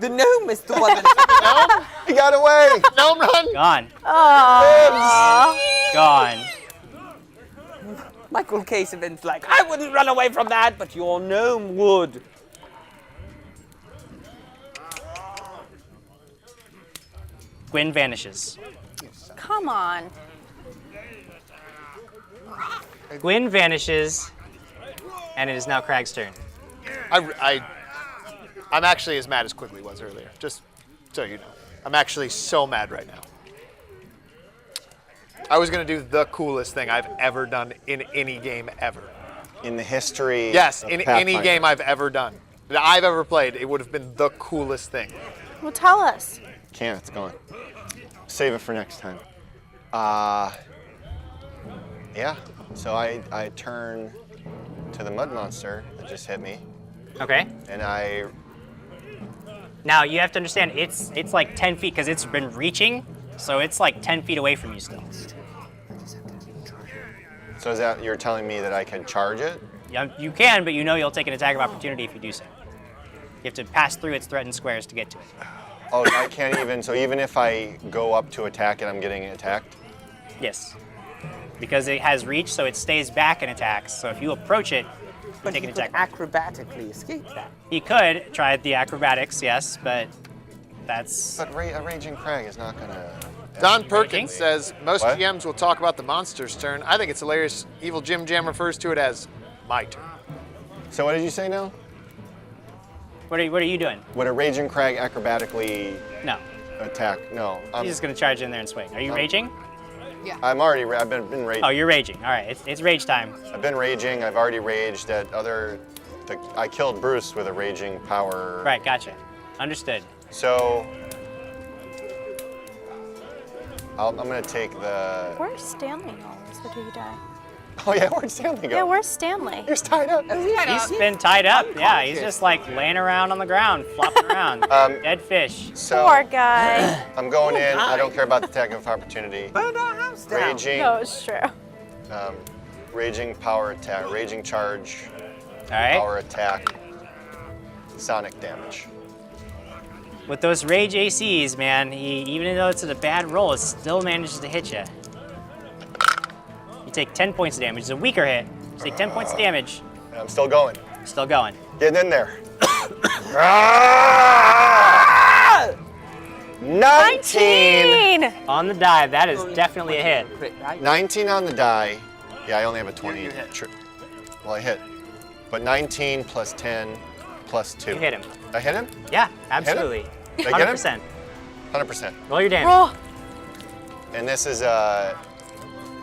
The gnome is the one that... He got away! Gnome run! Gone. Aww. Gone. Michael Casevin's like, I wouldn't run away from that, but your gnome would. Gwyn vanishes. Come on. Gwyn vanishes, and it is now Crag's turn. I'm actually as mad as Quigley was earlier, just so you know. I'm actually so mad right now. I was going to do the coolest thing I've ever done in any game ever. In the history Yes, of in Pathfinder. any game I've ever done. That I've ever played, it would have been the coolest thing. Well, tell us. Can't, it's gone. Save it for next time. Yeah, so I turn to the mud monster that just hit me, Okay. and I... Now you have to understand, it's like 10 feet because it's been reaching, so it's like 10 feet away from you still. So is that, you're telling me that I can charge it? Yeah, you can, but you know you'll take an attack of opportunity if you do so. You have to pass through its threatened squares to get to it. Oh, I can't even, so even if I go up to attack it, I'm getting attacked? Yes. Because it has reach, so it stays back and attacks. So if you approach it, you But take he an could attack. acrobatically escape that. He could try the acrobatics, yes, but that's... But a Raging Crag is not gonna... Don Raging? Perkins says, most What? GMs will talk about the monster's turn. I think it's hilarious. Evil JimJam refers to it as my turn. So what did you say now? What are you doing? Would a Raging Crag acrobatically No. attack? No. He's just going to charge in there and swing. Are you raging? I'm already, I've been raging. Oh, you're raging. All right, it's rage time. I've been raging, I've already raged at I killed Bruce with a raging power. Right, gotcha. Understood. So, I'm gonna take the... Where's Stanley always? Or did he die? Oh yeah, where'd Stanley go? Yeah, where's Stanley? He's tied up. He's been tied up. Yeah, he's just like laying around on the ground, flopping around. Dead fish. So, Poor guy. I'm going in, I don't care about the attack of opportunity. Burn our house down. Raging, No, it's true. raging power attack, raging charge, All right. power attack, sonic damage. With those rage ACs, man, even though it's a bad roll, it still manages to hit you. You take 10 points of damage. It's a weaker hit. You take 10 points of damage. And I'm still going. Still going. Getting in there. 19! On the die, that is definitely a hit. Crit, right? 19 on the die. Yeah, I only have a 20. You hit. Well, I hit. But 19 plus 10 plus 2. You hit him. I hit him? Yeah, absolutely. Did I get him? 100%. 100%. Roll your damage. Roll. And this is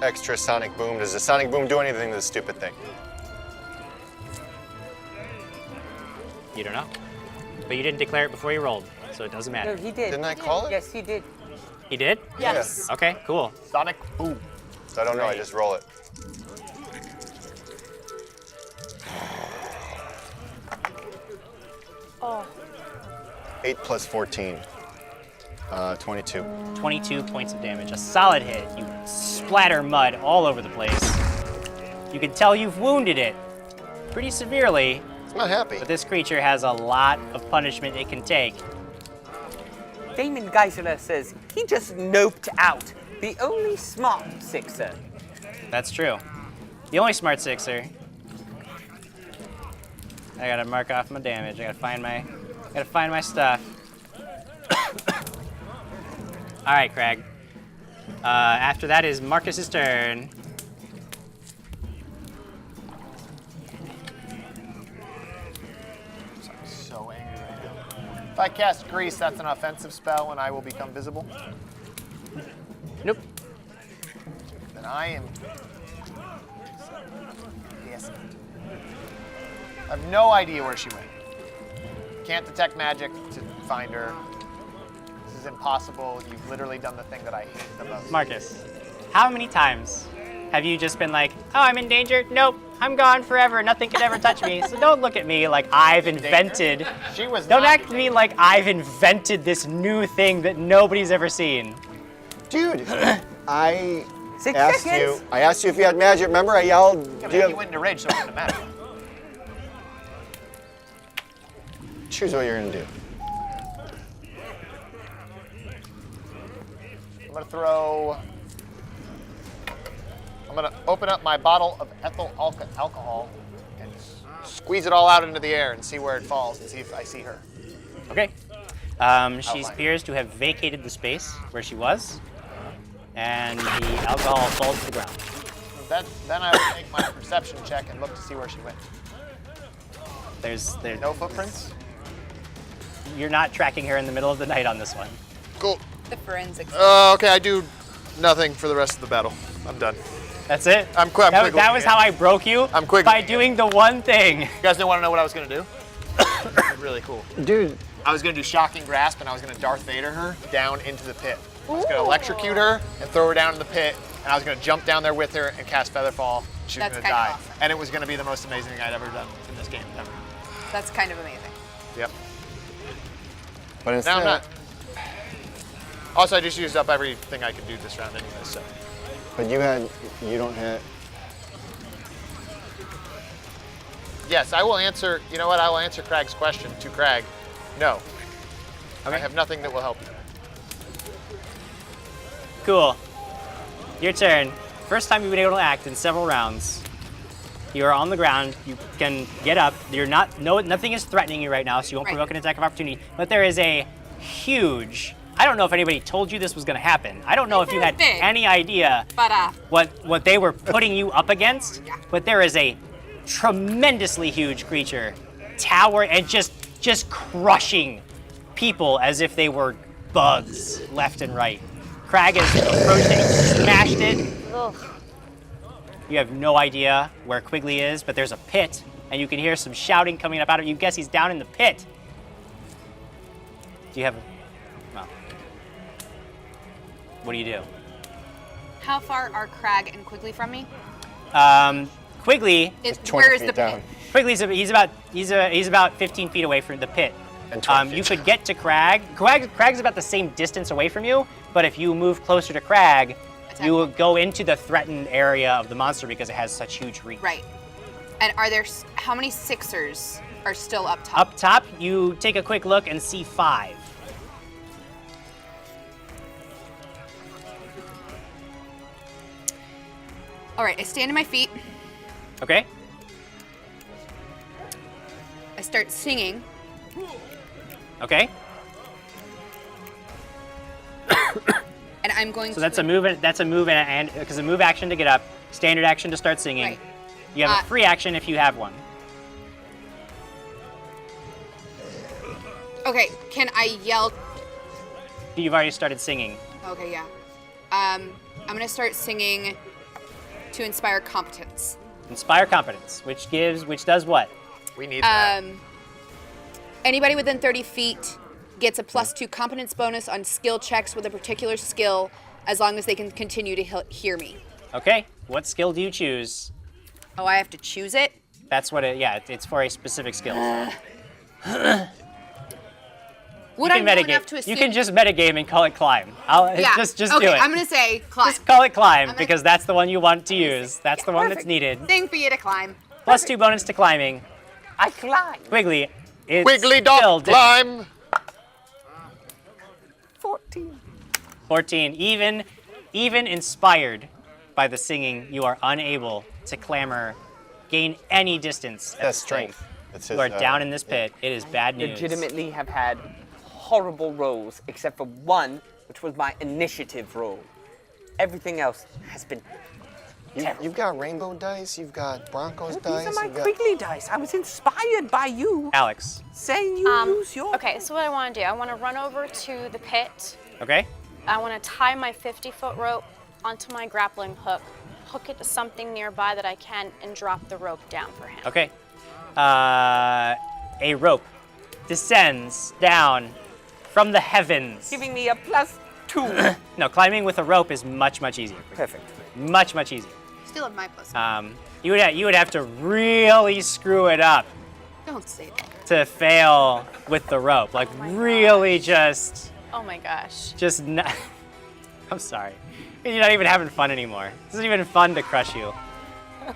extra sonic boom. Does the sonic boom do anything to the stupid thing? You don't know. But you didn't declare it before you rolled, so it doesn't No, matter. he did. Didn't I call it? Yes, he did. He did? Yes. Okay, cool. Sonic boom. So I don't know, I just roll it. Oh. 8 plus 14. 22. 22 points of damage. A solid hit. You splatter mud all over the place. You can tell you've wounded it pretty severely, It's not happy. but this creature has a lot of punishment it can take. Damon Geisler says he just noped out the only smart sixer. That's true. The only smart sixer. I gotta mark off my damage. I gotta find my stuff. All right, Crag. After that is Marcus's turn. So angry right now. If I cast Grease, that's an offensive spell and I will become visible. Nope. Then I am... Yes. I have no idea where she went. Can't detect magic to find her. This is impossible. You've literally done the thing that I hate the most. Marcus, how many times have you just been like, oh, I'm in danger? Nope, I'm gone forever. Nothing can ever touch me. So don't look at me like I've invented. She was Don't not act to me like I've invented this new thing that nobody's ever seen. Dude, I 6 asked seconds. you. I asked you if you had magic. Remember, I yelled. Yeah, Do you but have, you went into rage, so it wouldn't matter. choose what you're gonna do. I'm gonna open up my bottle of ethyl alcohol and squeeze it all out into the air and see where it falls and see if I see her. Okay. She appears to have vacated the space where she was, and the alcohol falls to the ground. Then I would make my perception check and look to see where she went. There's No footprints? You're not tracking her in the middle of the night on this one. Cool. The forensics. Okay, I do nothing for the rest of the battle. I'm done. That's it? I'm Quigley. That was how I broke you? I'm Quigley. By doing the one thing. You guys didn't want to know what I was going to do? Really cool. Dude. I was going to do Shocking Grasp, and I was going to Darth Vader her down into the pit. I was going to electrocute her and throw her down in the pit, and I was going to jump down there with her and cast Featherfall. She was going to die. Awesome. And it was going to be the most amazing thing I'd ever done in this game ever. That's kind of amazing. Yep. But instead, Now I'm not. Also, I just used up everything I could do this round anyway, so. But you don't hit. Yes, I will answer, you know what, I will answer Craig's question to Craig. No. Okay. I have nothing that will help you. Cool. Your turn. First time you've been able to act in several rounds. You are on the ground. You can get up. Nothing is threatening you right now, so you won't provoke an attack of opportunity. But there is a huge. I don't know if anybody told you this was going to happen. I don't know if you had big. any idea But what they were putting you up against. Yeah. But there is a tremendously huge creature, tower and just crushing people as if they were bugs left and right. Crag is approaching, smashed it. Ugh. You have no idea where Quigley is, but there's a pit, and you can hear some shouting coming up out of it. You guess he's down in the pit. Do you have well, what do you do? how far are Crag and Quigley from me? Quigley, Where is the down. pit? Quigley's he's about 15 feet away from the pit. And 20 You feet could get to Crag. Crag's about the same distance away from you, but if you move closer to Crag, you will go into the threatened area of the monster because it has such huge reach. Right. And are there, how many Sixers are still up top? Up top, you take a quick look and see 5. All right, I stand on my feet. Okay? I start singing. Okay. And I'm going So that's a move and because a move action to get up, standard action to start singing. Right. You have a free action if you have one. Okay, can I yell? You've already started singing. Okay, yeah. I'm gonna start singing to inspire competence. Inspire competence, which does what? We need that. Anybody within 30 feet gets a +2 competence bonus on skill checks with a particular skill, as long as they can continue to hear me. Okay. What skill do you choose? Oh, I have to choose it? That's what it's for a specific skill. Would I know enough to assume? You can just metagame and call it climb. Just okay, do it. I'm gonna say climb. Just call it climb because that's the one you want to use. That's the one that's Perfect. needed. Thing for you to climb. +2 bonus to climbing. I climb. Quigley. It's Quigley still dog climb. 14. 14. Even inspired by the singing, you are unable to gain any distance. at That's this strength. point. That's You are down in this pit. It is bad news. Legitimately have had horrible rolls, except for one, which was my initiative roll. Everything else has been terrible. You've got rainbow dice. You've got Broncos These dice. are my you've got- Quigley dice. I was inspired by you Alex. saying you use your. Okay, so what I want to do, I want to run over to the pit. Okay? I want to tie my 50-foot rope onto my grappling hook, hook it to something nearby that I can, and drop the rope down for him. Okay. A rope descends down from the heavens. Giving me a +2. No, climbing with a rope is much, much easier. Perfect. Much, much easier. Still have my +2. You would have to really screw it up Don't say that. to fail with the rope. Like really just Oh my gosh. not. I'm sorry. You're not even having fun anymore. This isn't even fun to crush you.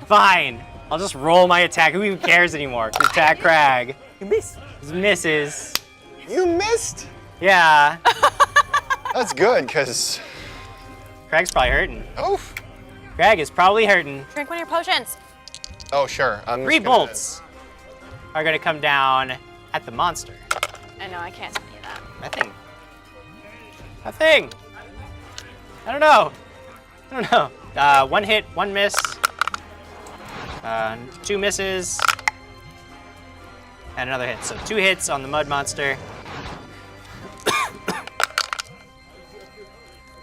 Fine. I'll just roll my attack. Who even cares anymore? Attack Crag. You missed. Misses. You missed. Yeah. That's good, because Craig's probably hurting. Oof. Craig is probably hurting. Drink one of your potions. Oh, sure. I'm just 3 gonna- bolts are gonna come down at the monster. I know, I can't see any of that. Nothing. I don't know. 1 hit, 1 miss. 2 misses. And another hit. So 2 hits on the mud monster.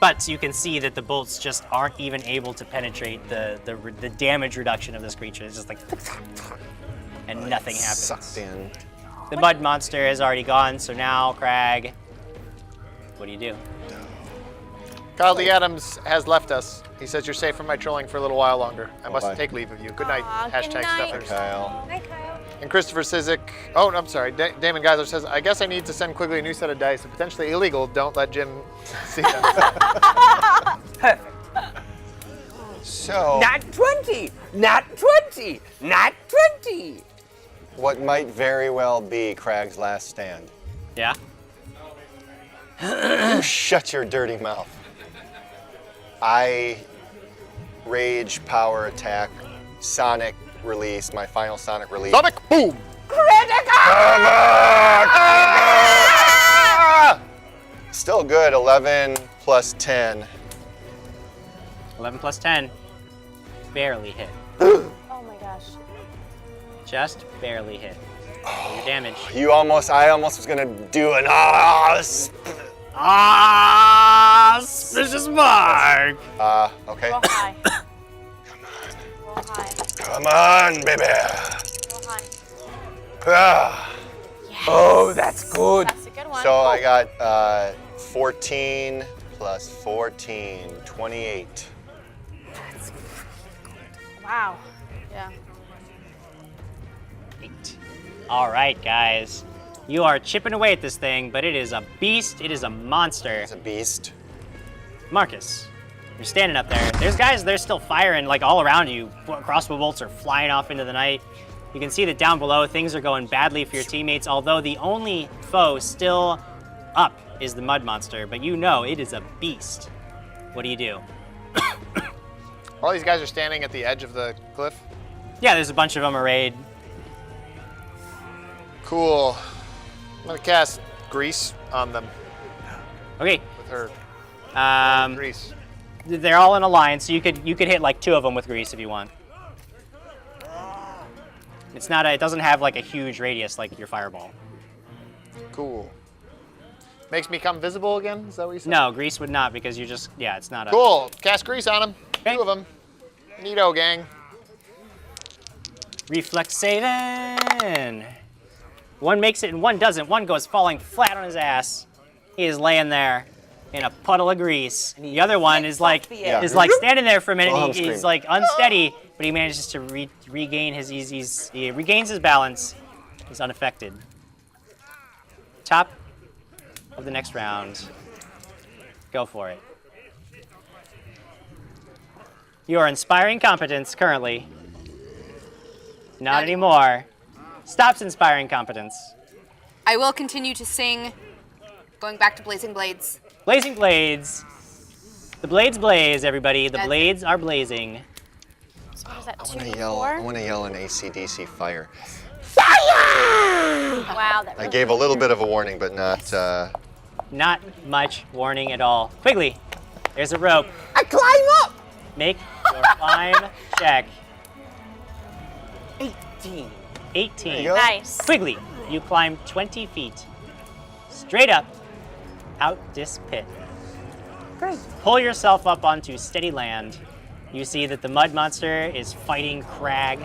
But you can see that the bolts just aren't even able to penetrate the damage reduction of this creature. It's just like, and nothing happens. Sucked in. The mud monster has already gone, so now, Crag, what do you do? Kyle D. Adams has left us. He says you're safe from my trolling for a little while longer. I must bye. take leave of you. Good night. Aw, Hashtag good night. stuffers. Kyle. Hi, Kyle. And Christopher Sizik. Oh, I'm sorry. Damon Geisler says, I guess I need to send Quigley a new set of dice. If potentially illegal, don't let Jim see them. Perfect. So, Not 20! Not 20! Not 20! what might very well be Crag's last stand? Yeah? You shut your dirty mouth. I rage power attack, sonic release, my final sonic release. Sonic boom! Ah! Still good, 11 plus 10. 11 plus 10. Barely hit. Oh my gosh. Just barely hit. Roll your damage. I almost was gonna do an Suspicious mark! okay. Roll high. Roll high. Come on, baby. Roll high. Ah. Yes. Oh, that's good. That's a good one. So I got 14 plus 14, 28. Wow. Yeah. 8. All right, guys. You are chipping away at this thing, but it is a beast. It is a monster. It's a beast. Marcus, you're standing up there. There's guys, they're still firing like all around you. Crossbow bolts are flying off into the night. You can see that down below, things are going badly for your teammates, although the only foe still up is the mud monster, but you know it is a beast. What do you do? All these guys are standing at the edge of the cliff. Yeah, there's a bunch of them arrayed. Cool. I'm gonna cast grease on them Okay, with her um, grease. they're all in a line, so you could hit like 2 of them with grease if you want. It's not it doesn't have like a huge radius like your fireball. Cool. Makes me come visible again? Is that what you said? No, grease would not because it's not a... Cool. Cast grease on them. Okay. 2 of them. Neato, gang. Reflex saving. One makes it and one doesn't. One goes falling flat on his ass. He is laying there in a puddle of grease. The other one is like Yeah. standing there for a minute. Oh, He's scream. like unsteady, but he manages to regain his he regains his balance. He's unaffected. Top of the next round. Go for it. You are inspiring competence currently. Not anymore. Stops inspiring competence. I will continue to sing, going back to Blazing Blades. Blazing blades. The blades blaze, everybody. The That's it. blades are blazing. So what is that, I 2 want to to yell. 4? I want to yell an AC/DC fire. Wow, that I really gave a little bit of a warning, but not. Not much warning at all. Quigley, there's a rope. I climb up! Make your climb check. 18. 18. There you go. Nice. Quigley, you climb 20 feet. Straight up out this pit. Great. Pull yourself up onto steady land. You see that the mud monster is fighting Crag.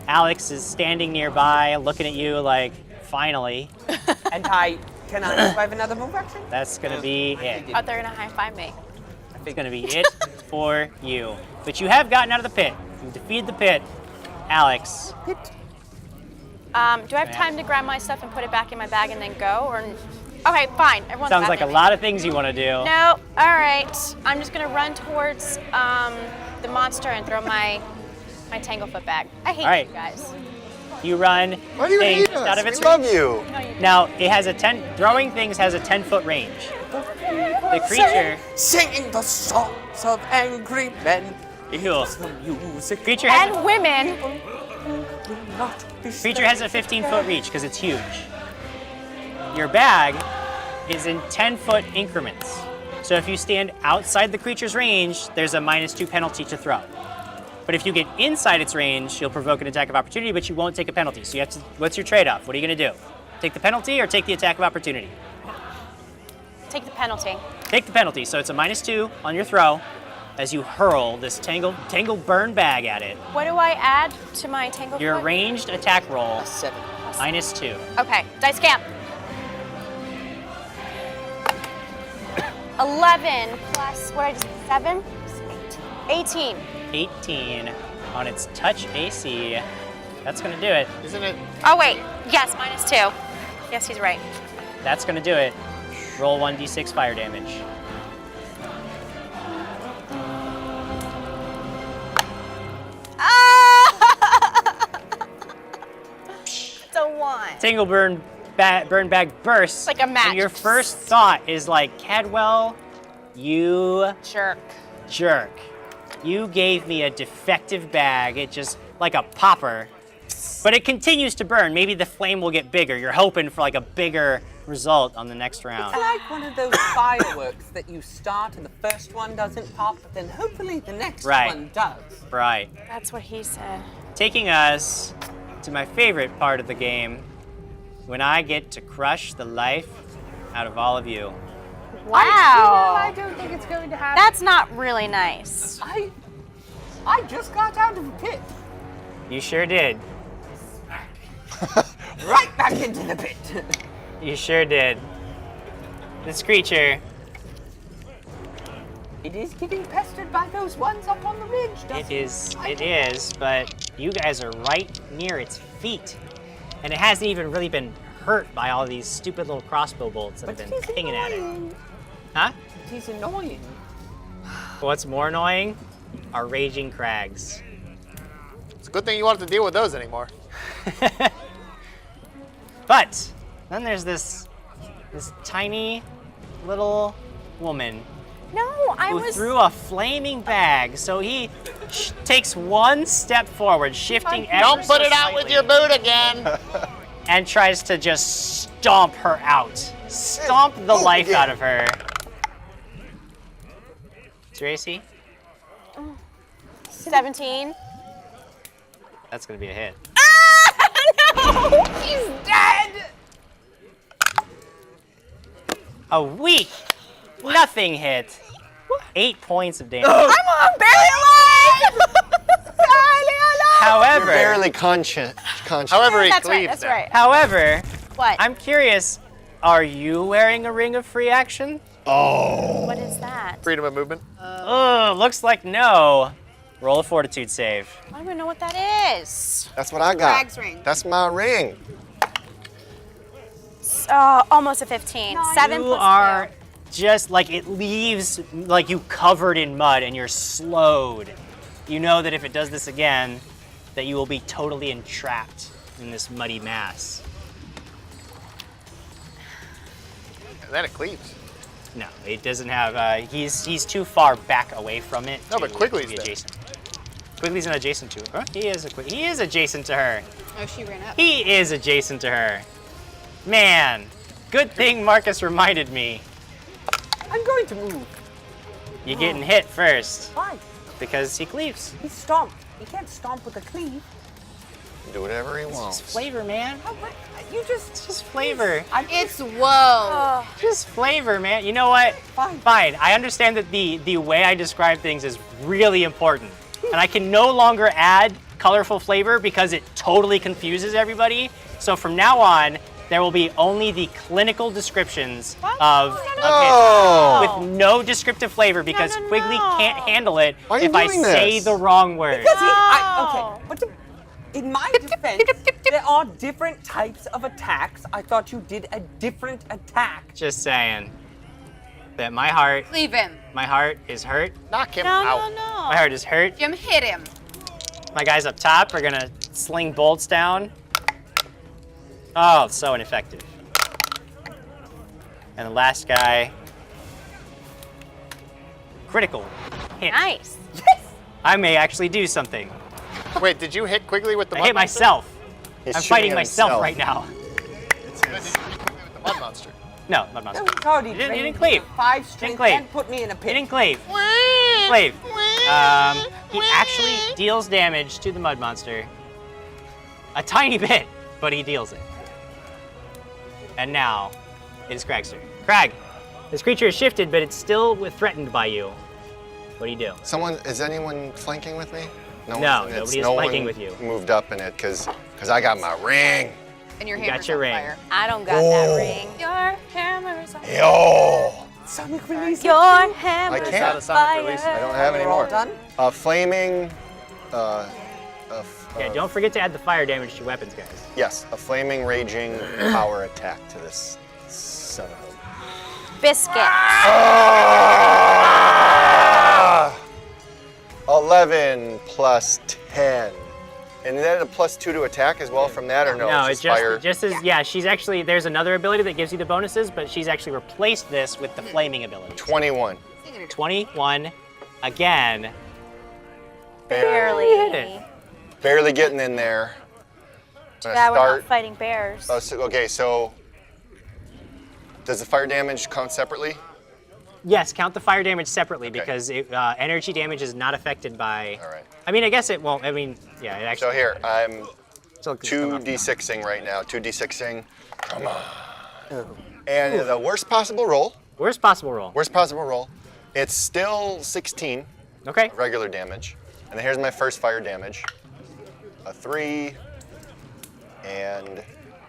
Alex is standing nearby looking at you like, finally. And can I have another move action? That's gonna be it. Oh, they're gonna high five me. It's gonna be it for you. But you have gotten out of the pit. You defeated the pit. Alex, Do I have time to grab my stuff and put it back in my bag and then go? Or okay, fine. Everyone's sounds like a laughing at me. lot of things you want to do. No. All right. I'm just gonna run towards the monster and throw my Tanglefoot bag. I hate All right. you guys. You run Why do you things hate out us? of its We love you. No, you Now, it has throwing things has a 10-foot range. The creature. Singing the songs of angry men. Ew. The music. Creature has, And women. creature has a 15-foot reach because it's huge. Your bag is in 10-foot increments. So if you stand outside the creature's range, there's a -2 penalty to throw. But if you get inside its range, you'll provoke an attack of opportunity, but you won't take a penalty. So you have to, what's your trade-off? What are you gonna do? Take the penalty or take the attack of opportunity? Take the penalty. Take the penalty, so it's a -2 on your throw as you hurl this tangle burn bag at it. What do I add to my tangle Your foot? ranged attack roll, 7. -2. Okay, dice camp. 11 plus, what did I just, 7? 18. 18 on its touch AC. That's gonna do it. Isn't it? Oh wait, yes, -2. Yes, he's right. That's gonna do it. Roll 1d6 fire damage. It's a 1. Tangle burn bag bursts. Like a match. And your first thought is like, Cadwell, you Jerk. You gave me a defective bag. It just, like a popper. But it continues to burn. Maybe the flame will get bigger. You're hoping for like a bigger result on the next round. It's like one of those fireworks that you start and the first one doesn't pop, but then hopefully the next Right. one does. Right. That's what he said. Taking us to my favorite part of the game, when I get to crush the life out of all of you. Wow. I don't think it's going to happen. That's not really nice. I just got out of the pit. You sure did. Right back into the pit. You sure did. This creature, It is getting pestered by those ones up on the ridge, doesn't it is, but you guys are right near its feet. And it hasn't even really been hurt by all these stupid little crossbow bolts that But have been he's pinging at it. annoying. Huh? He's annoying. What's more annoying are raging crags. It's a good thing you want to deal with those anymore. But then there's this tiny little woman No, I who was. threw a flaming bag. So he takes one step forward, shifting ever Don't put so it out with slightly, your boot again. and tries to just stomp her out. Stomp the life out of her. What's your AC? 17. That's gonna be a hit. No, he's dead. A weak, nothing hit. 8 points of damage. I'm barely alive. Barely alive. However, Barely conscious. However, he That's right. cleaves That's them. right. however, What? I'm curious, are you wearing a ring of free action? What is that? Freedom of movement. Oh, looks like no. Roll a fortitude save. I don't even know what that is. That's what I got. Crag's ring. That's my ring. Almost a 15. 7 You plus are just like, it leaves like you covered in mud and you're slowed. You know that if it does this again, that you will be totally entrapped in this muddy mass. And then it cleaves. No, it doesn't have, he's too far back away from it. No, but Quigley's be there. adjacent. Quigley's not adjacent to her. Huh? He is adjacent to her. Oh, she ran up. He is adjacent to her. Man, good thing Marcus reminded me. I'm going to move. You're getting hit first Why? because he cleaves. He stomped. He can't stomp with a cleave. Do whatever he It's wants. flavor, man. Oh, but you just. It's just flavor. It's whoa. Just flavor, man. You know what? Fine. Fine. I understand that the way I describe things is really important. And I can no longer add colorful flavor because it totally confuses everybody. So from now on, there will be only the clinical descriptions of Oh! with no descriptive flavor because no, Quigley no. can't handle it Why are you if I doing say this? the wrong word. Because he, No. okay, but in my defense, there are different types of attacks. I thought you did a different attack. Just saying that my heart Leave him. is hurt. Knock him No, out. no, My heart is hurt. Jim hit him. My guys up top are gonna sling bolts down. Oh, so ineffective. And the last guy critical hit. Nice. I may actually do something. Wait, did you hit Quigley with the I mud hit monster? myself. He's I'm shooting fighting at myself himself. right now. Did you hit Quigley with the mud monster? No, mud monster. It's already You didn't drained cleave. 5 strength cleave. and put me in a He pit. didn't cleave. Cleave. He actually deals damage to the mud monster. A tiny bit, but he deals it. And now, it is Crag's turn. Crag, this creature is shifted, but it's still threatened by you. What do you do? Is anyone flanking with me? No, one's in it. nobody is No flanking one with you. Moved up in it because I got my ring. And your You got hammer's your on ring. fire. I don't got that ring. Your hammer's on Yo! Sonic release. Your hammer's can't. on fire. I don't have any We're all more. done? Flaming. Yeah, don't forget to add the fire damage to weapons, guys. Yes, a flaming, raging power attack to this son of a. Biscuit. 11 plus 10. And then a plus 2 to attack as well from that, or no? No, it's it's fire. just as, yeah, she's actually, there's another ability that gives you the bonuses, but she's actually replaced this with the flaming ability. 21. 21, again. Barely. Barely getting in there. I'm Yeah, gonna we're start. not fighting bears. Okay, so does the fire damage count separately? Yes, count the fire damage separately Okay. because energy damage is not affected by. All right. I mean, I guess it won't. I mean, yeah, it So actually. here, I'm still could come up. 2d6ing right now. 2d6ing. Come on. And the worst possible roll. Worst possible roll. Worst possible roll. It's still 16 Okay. regular damage. And then here's my first fire damage. A 3 and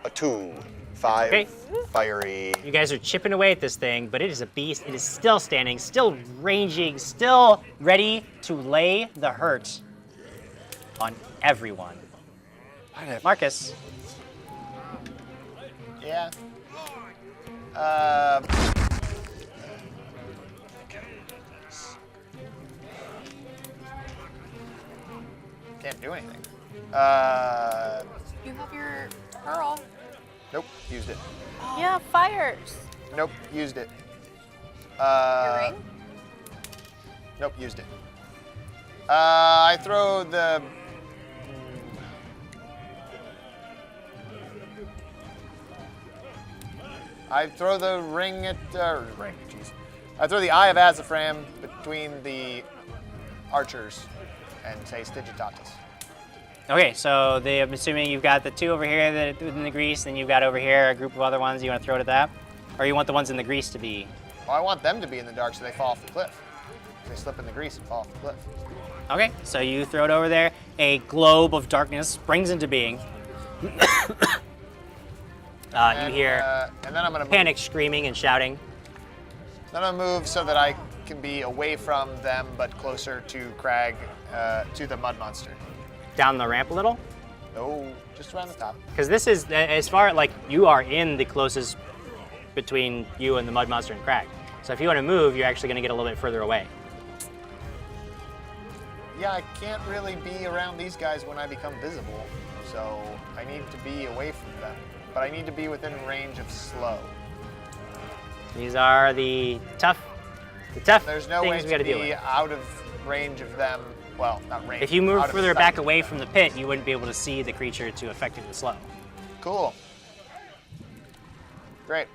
a 2. 5 Okay. fiery. You guys are chipping away at this thing, but it is a beast. It is still standing, still ranging, still ready to lay the hurt on everyone. Marcus. Yeah. Can't do anything. You have your pearl. Nope, used it. Yeah, fires. Nope, used it. Your ring? Nope, used it. I throw the. I throw the ring at. Ring, jeez. I throw the Eye of Azafram between the archers and say Stigitatis. Okay, so I'm assuming you've got the 2 over here that in the grease, then you've got over here a group of other ones. You want to throw it at that? Or you want the ones in the grease to be? Well, I want them to be in the dark so they fall off the cliff. They slip in the grease and fall off the cliff. Okay, so you throw it over there. A globe of darkness springs into being. You hear And then I'm gonna panic screaming and shouting. Then I'm gonna move so that I can be away from them, but closer to Crag, to the mud monster. Down the ramp a little. No, just around the top. Because this is, as far like you are in the closest between you and the mud monster and Crag. So if you want to move, you're actually going to get a little bit further away. Yeah, I can't really be around these guys when I become visible, so I need to be away from them. But I need to be within range of slow. These are the tough There's no way things we got to to deal be with. out of range of them. Well, not range. If you move out of further sight. back away from the pit, you wouldn't be able to see the creature to effectively slow. Cool. Great.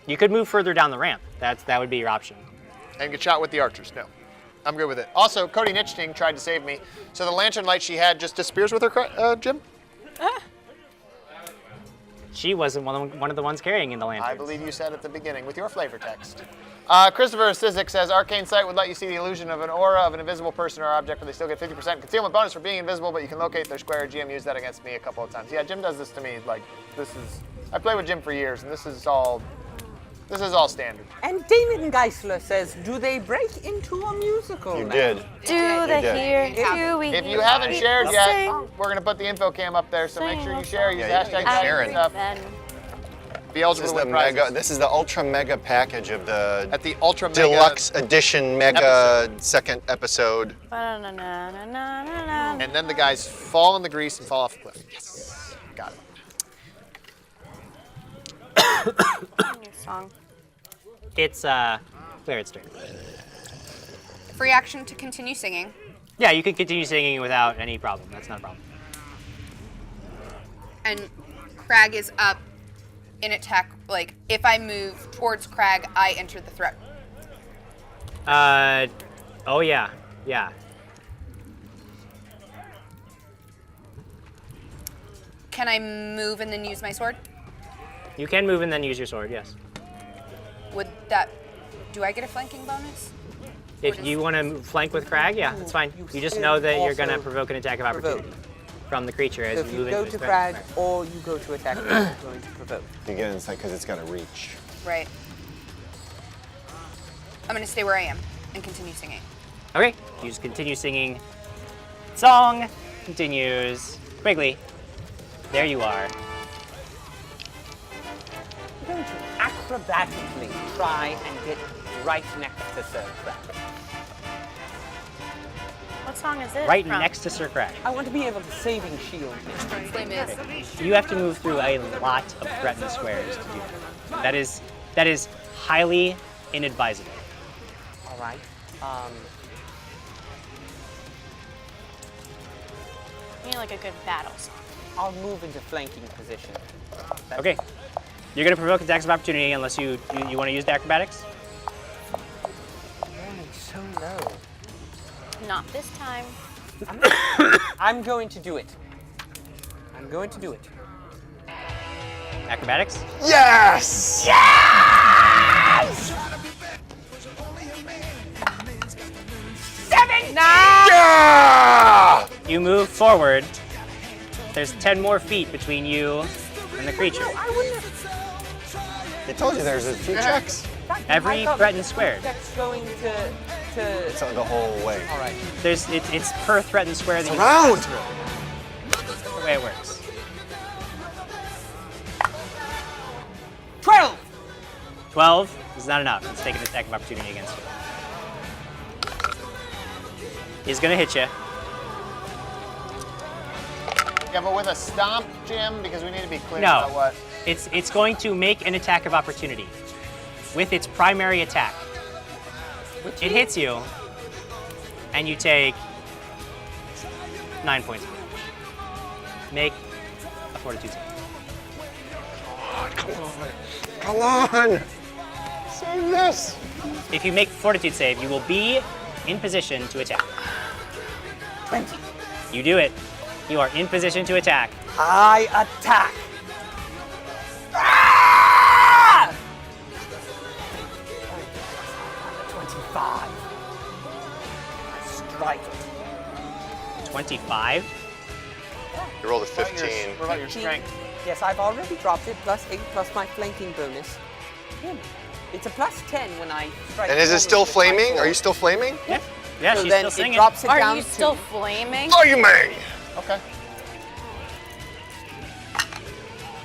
You could move further down the ramp. That would be your option. And get shot with the archers. No. I'm good with it. Also, Cody Nitchting tried to save me. So the lantern light she had just disappears with her, Jim? She wasn't one of the ones carrying in the lantern. I believe you said at the beginning with your flavor text. Christopher Sizik says, Arcane Sight would let you see the illusion of an aura of an invisible person or object, but they still get 50% concealment bonus for being invisible, but you can locate their square. GM used that against me a couple of times. Yeah, Jim does this to me. Like, I played with Jim for years, and this is all standard. And Damon Geisler says, do they break into a musical You now? did. Do they did. hear? Do we If hear you haven't people shared yet, sing? we're going to put the info cam up there, so make sure you share. Use Yeah, hashtag you sharing. stuff. Amen. Be eligible This to is the win prizes. mega. This is the ultra mega package of the At the Ultra Mega deluxe edition mega second episode. Ba-na-na-na-na-na-na. And then the guys fall in the grease and fall off the cliff. Yes. Got it. New song. It's Claret's turn. free action to continue singing. Yeah, you can continue singing without any problem. That's not a problem. And Crag is up in attack. Like, if I move towards Crag, I enter the threat. Oh yeah, yeah. Can I move and then use my sword? You can move and then use your sword, yes. Would that... Do I get a flanking bonus? If you want to flank with Crag, yeah, that's fine. You just know that you're going to provoke an attack of opportunity from the creature as So you if you move into go its to threat. Crag or you go to attack, you're going to provoke. You get inside because it's got to reach. Right. I'm going to stay where I am and continue singing. Okay, you just continue singing. Song continues. Quigley, there you are. I'm going to acrobatically try and get right next to Sir Crag. What song is it? Right from? next to Sir Crag. I want to be able to saving shield him. Flame is. You have to move through a lot of threatened squares to do that. That is highly inadvisable. All right. You need like a good battle song. I'll move into flanking position. Okay, you're going to provoke attacks of opportunity unless you want to use the acrobatics. Rolling so low. Not this time. I'm going to do it. I'm going to do it. Acrobatics? Yes! Yeah! You move forward. There's 10 more feet between you and the creature. I told you there's a few checks. Every threatened square. That's going to. It's the whole way. All right. It's per threatened square that you Around! That's the way it works. 12. 12 is not enough. Let's take an attack of opportunity against you. He's gonna hit you. Yeah, but with a stomp, Jim, because we need to be clear No. about what. It's going to make an attack of opportunity with its primary attack. It hits you, and you take 9 points of damage. Make a fortitude save. Come on! Save this! If you make a fortitude save, you will be in position to attack. 20. You do it. You are in position to attack. I attack. Ah! 25. I strike it. 25. You rolled a What about 15. What about your strength? Yes, I've already dropped it. Plus 8 plus my flanking bonus. It's a plus 10 when I strike. And is it bonus still with my flaming? sword. Are you still flaming? Yeah. Yeah, So she's then still singing. it drops it Are down you to still flaming? Oh, you may! Okay.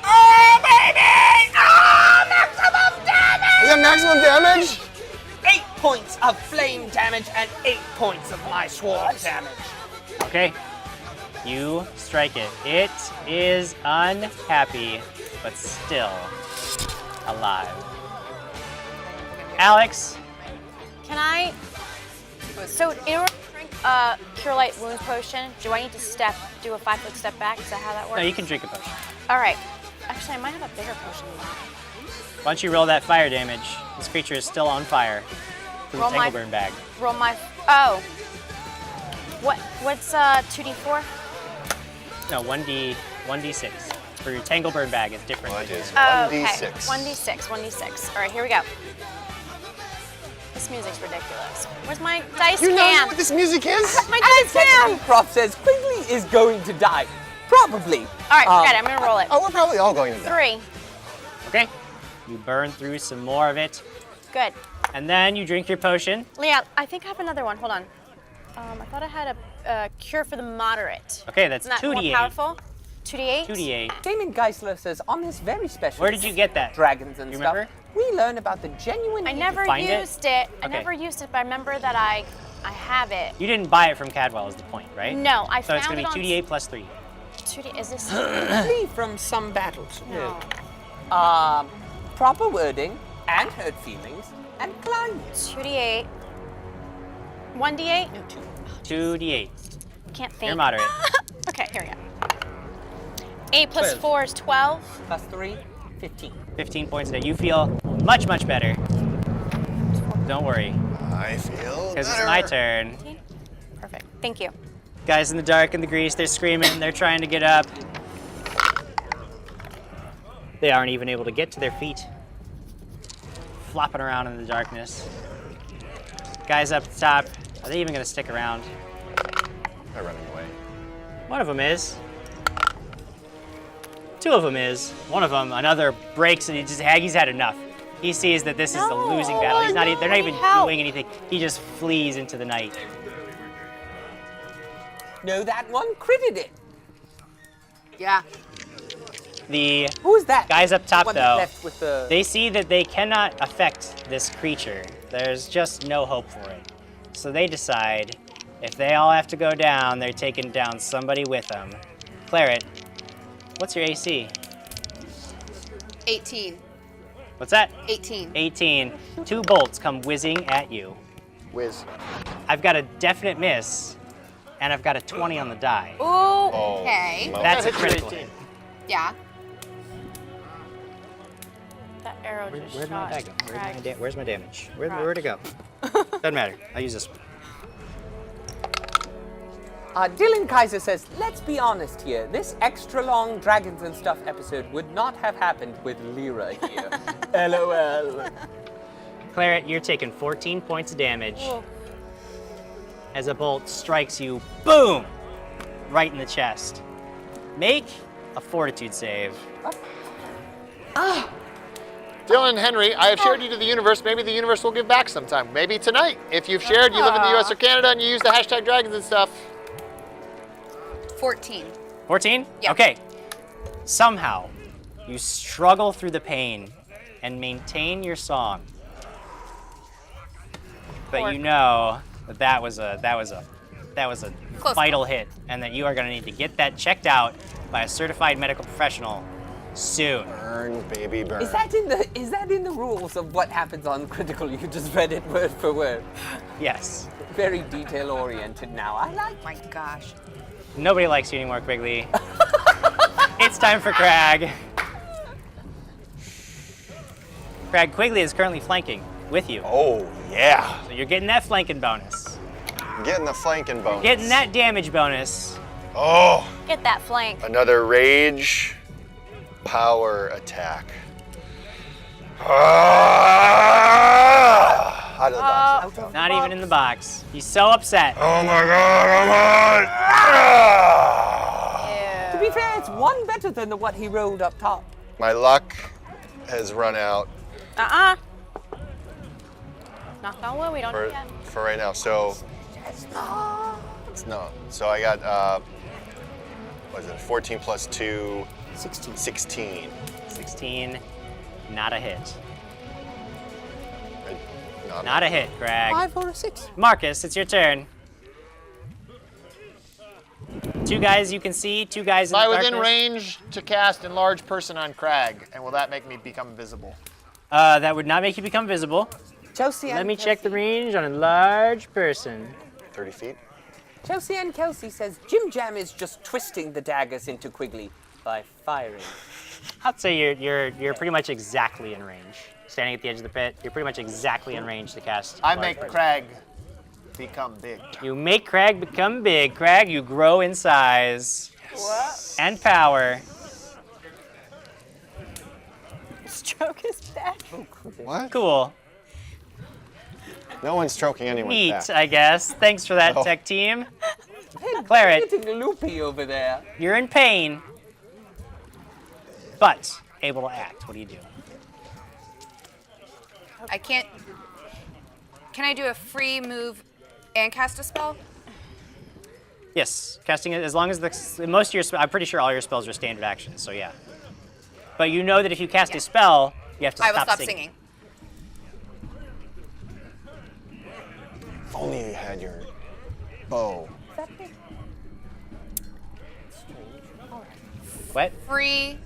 Oh, baby! Oh, maximum damage! Is that maximum damage? 8 points of flame damage and 8 points of my sword damage. Okay. You strike it. It is unhappy, but still alive. Alex, Can I? So in order to drink Cure Light Wounds potion, do I need to do a 5-foot step back? Is that how that works? no, you can drink a potion. All right. Actually, I might have a bigger potion than that. Why don't you roll that fire damage? This creature is still on fire from the Roll my- Tangleburn bag. Roll my. Oh. What's 2d4? No, 1d6. For your Tangleburn bag, it's different. Well, it is Oh, 1d6. Okay. 1d6. All right, here we go. This music's ridiculous. Where's my dice You know can? what this music is? My dice can! Prof says Quigley is going to die. Probably. All right, forget it. I'm gonna roll it. Oh, we're probably all going to die. 3. Okay. You burn through some more of it, Good. and then you drink your potion. Leah, I think I have another one. Hold on. I thought I had a cure for the moderate. Okay, that's Isn't that more 2d8. powerful? 2d8? 2d8. Damon Geisler says on this very special. Where did you get that? Dragons and You stuff. remember? We learn about the genuine. I never find it? used it. I Okay. never used it, but I remember that I have it. You didn't buy it from Cadwell is the point, right? No, I So found it's going it to on be 2d8 plus 3. 2D. Is this? flee from some battles. No. Proper wording and hurt feelings and climate. 2d8 1d8? No, 2. 2d8. Can't think. You're moderate. Okay, here we go. 8 plus 12. 4 is 12. Plus 3, 15. 15 points a day. You feel much, much better. Don't worry, I feel because it's better. my turn. Perfect. Thank you. Guys in the dark and the grease, they're screaming, they're trying to get up. They aren't even able to get to their feet. Flopping around in the darkness. Guys up top, are they even gonna stick around? They're running away. One of them is. Two of them is. One of them, another breaks and he's had enough. He sees that this is the losing battle. He's not. They're not even doing anything. He just flees into the night. No, that one critted it. Yeah. The Who is that? guys up top, One that though, left with the... they see that they cannot affect this creature. There's just no hope for it. So they decide, if they all have to go down, they're taking down somebody with them. Claret, what's your AC? 18. What's that? 18. 18. 2 bolts come whizzing at you. Whiz. I've got a definite miss, and I've got a 20 on the die. Ooh. Oh, Okay. smoke. That's a hits you critical 18. hit. Yeah. That arrow just Where'd my shot. die go? Crag. Where's my damage? Where'd Crag. it go? Doesn't matter. I'll use this one. Dylan Kaiser says, let's be honest here. This extra long Dragons and Stuff episode would not have happened with Leera here. LOL. Claret, you're taking 14 points of damage Ooh. as a bolt strikes you, boom, right in the chest. Make a fortitude save. Dylan and Henry, I have shared you to the universe. Maybe the universe will give back sometime. Maybe tonight. If you've shared, you live in the US or Canada, and you use the hashtag dragons and stuff. 14. 14? Yeah. Okay. Somehow, you struggle through the pain and maintain your song. But you know that that was a Close vital hit, and that you are going to need to get that checked out by a certified medical professional soon. Burn, baby, burn. Is that in the rules of what happens on Critical? You just read it word for word. Yes. Very detail oriented now. I like My gosh. Nobody likes you anymore, Quigley. It's time for Crag. Crag, Quigley is currently flanking with you. Oh, yeah. So you're getting that flanking bonus. Getting the flanking bonus. Getting that damage bonus. Oh, Get that flank. another rage power attack. Out of the box. Out. Not even in the box. He's so upset. Oh my god, To be fair, it's one better than the what he rolled up top. My luck has run out Knock on wood, we don't for, do that. for right now. So it's no. So I got what is it? 14 plus 2. 16. 16. 16, not a hit. No, Not a hit, Crag. 5 or a 6. Marcus, it's your turn. 2 guys you can see, 2 guys in Am the I darkness. within range to cast Enlarge Person on Crag? And will that make me become invisible? That would not make you become visible. Chelsea Let and me check the Kelsey. range on a large person. 30 feet. Chelsea and Kelsey says JimJam is just twisting the daggers into Quigley by firing. I'd say you're pretty much exactly in range. Standing at the edge of the pit, you're pretty much exactly in range to cast. I large make person. Crag become big. You make Crag become big. Crag, you grow in size and power. Stroke his back. What? Cool. No one's stroking anyone's Neat, back. I guess. Thanks for that, Oh. tech team. Claret, Getting loopy over there. you're in pain, but able to act. What do you do? I can't. Can I do a free move and cast a spell? Yes, casting it as long as most of your I'm pretty sure all your spells are standard actions, so yeah. But you know that if you cast a spell, you have to I will stop stop singing. singing. If only you had your bow. What? Free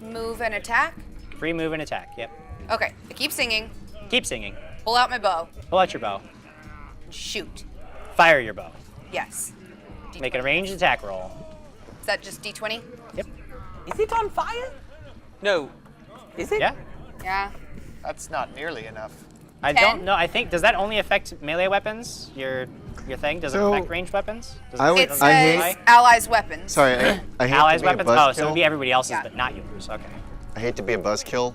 move and attack? Free move and attack. Yep. Okay, I keep singing. Keep singing. Pull out my bow. Pull out your bow. shoot. Fire your bow. Yes. Make a ranged attack roll. Is that just D20? Yep. Is it on fire? No. Is it? Yeah. Yeah. That's not nearly enough. I 10? don't know. I think, does that only affect melee weapons? Your thing? Does it So, affect ranged weapons? Does I would- It does says hate- allies' weapons. Sorry, I hate Allies' to be weapons? a Oh, so it buzzkill. would be everybody else's, Yeah. but not yours. Okay. I hate to be a buzzkill.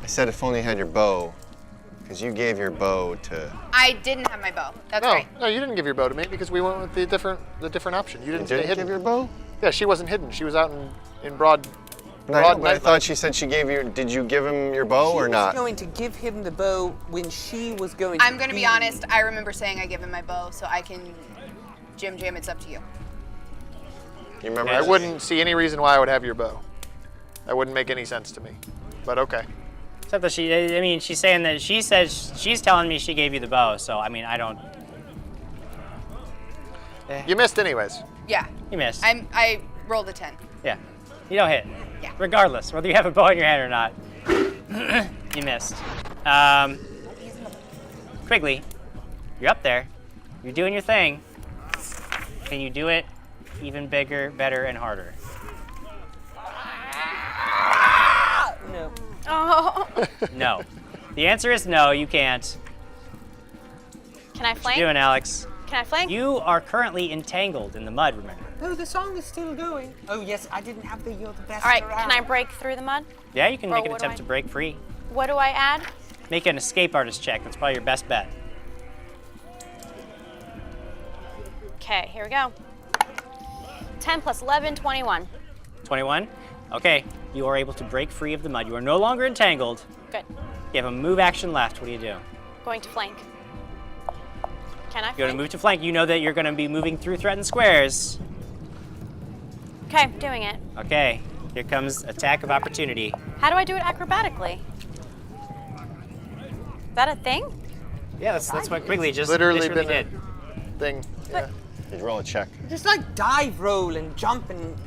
I said if only you had your bow, because you gave your bow to. I didn't have my bow. That's No, right. no, you didn't give your bow to me because we went with the different option. You You didn't stay didn't hidden. give your bow? Yeah, she wasn't hidden. She was out in broad. No, I broad know, but I daylight. thought she said she gave you. Did you give him your bow She or was not? going to give him the bow when she was going I'm going to be honest. I remember saying I give him my bow, so I can JimJam. It's up to you. You remember? I wouldn't see any reason why I would have your bow. That wouldn't make any sense to me. But okay. Except that she's saying that she says, she's telling me she gave you the bow, so I mean, I don't. You missed anyways. Yeah. You missed. I rolled a 10. Yeah. You don't hit. Yeah. Regardless, whether you have a bow in your hand or not. You missed. Quigley, you're up there. You're doing your thing. Can you do it even bigger, better, and harder? No. Oh. No. The answer is no, you can't. Can I What flank? you doing, Alex? Can I flank? You are currently entangled in the mud, remember? No, the song is still going. Oh yes, I didn't have the "You're the Best." All right. around. Can I break through the mud? Yeah, you can Or make an what do attempt I- to break free. What do I add? Make an escape artist check. That's probably your best bet. Okay, here we go. 10 plus 11, 21. 21? Okay, you are able to break free of the mud. You are no longer entangled. Good. You have a move action left. What do you do? Going to flank. Can I You're going flank? to move to flank. You know that you're going to be moving through threatened squares. Okay, doing it. Okay, here comes attack of opportunity. How do I do it acrobatically? Is that a thing? Yeah, that's what Quigley just Literally did. been a thing. Yeah. You roll a check. Just like dive, roll, and jump and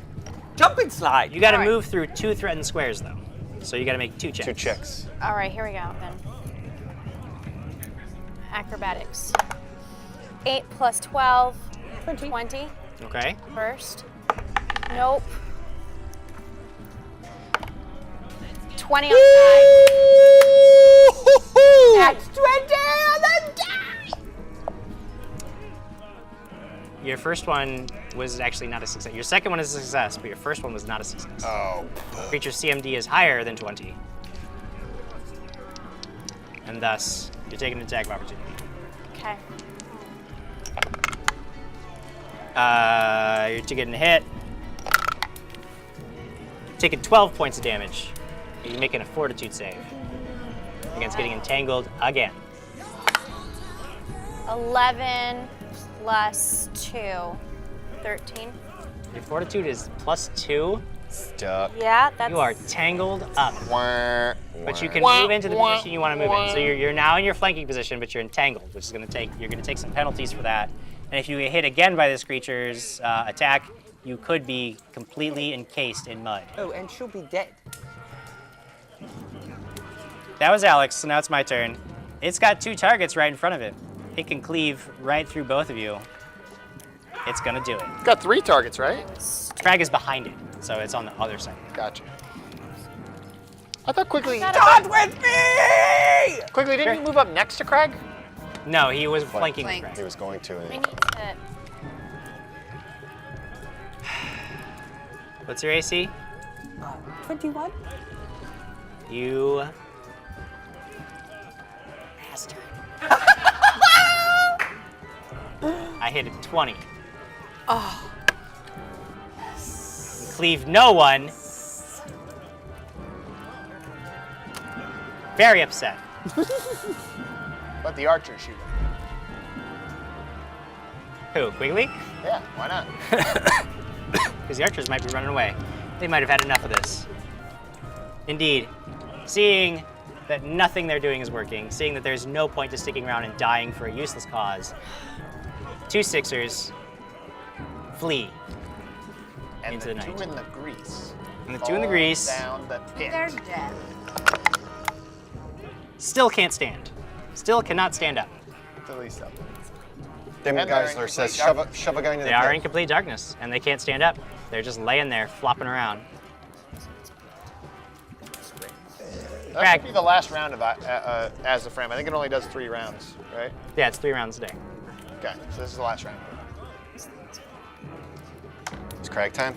slide. You got to All right. move through 2 threatened squares, though. So you got to make 2 checks. 2 checks. All right, here we go then. Acrobatics. 8 plus 12, 20. Okay. First. Nope. 20 on That's 20 on the die. Your first one was actually not a success. Your second one is a success, but your first one was not a success. Oh. Creature's CMD is higher than 20. And thus, you're taking an attack of opportunity. Okay. You're getting a hit. Taking 12 points of damage. You're making a fortitude save against getting entangled again. 11 plus 2, 13. Your fortitude is +2. Stuck. Yeah, that's. You are tangled up. Wah, But you wah. can move into the position you want to move in. So you're now in your flanking position, but you're entangled, which is going to take some penalties for that. And if you get hit again by this creature's attack, you could be completely encased in mud. Oh, and she'll be dead. That was Alex, so now it's my turn. It's got 2 targets right in front of it. It can cleave right through both of you. It's gonna do it. It's got 3 targets, right? Crag is behind it, so it's on the other side. Gotcha. I thought Quigley. Start with me! Quigley, didn't you move up next to Craig? No, he was flanking Flank. Crag. He was going to. We need to. What's your AC? 21? You bastard. I hit a 20. Oh. You cleave no one. Very upset. Let the archer shoot him. Who, Quigley? Yeah, why not? Because the archers might be running away. They might have had enough of this. Indeed, seeing that nothing they're doing is working, seeing that there's no point to sticking around and dying for a useless cause, 2 Sixers flee And into the the 2 night. in the grease. And the 2 in the grease Down the pit. They're dead. still can't stand. Still cannot stand up. the least up. Dim And they're in Geisler says, complete shove a guy into the They are pit. in complete darkness, and they can't stand up. They're just laying there, flopping around. That Craig. should be the last round of As a Frame. I think it only does 3 rounds, right? Yeah, it's 3 rounds a day. Okay, so this is the last round. It's Craig time.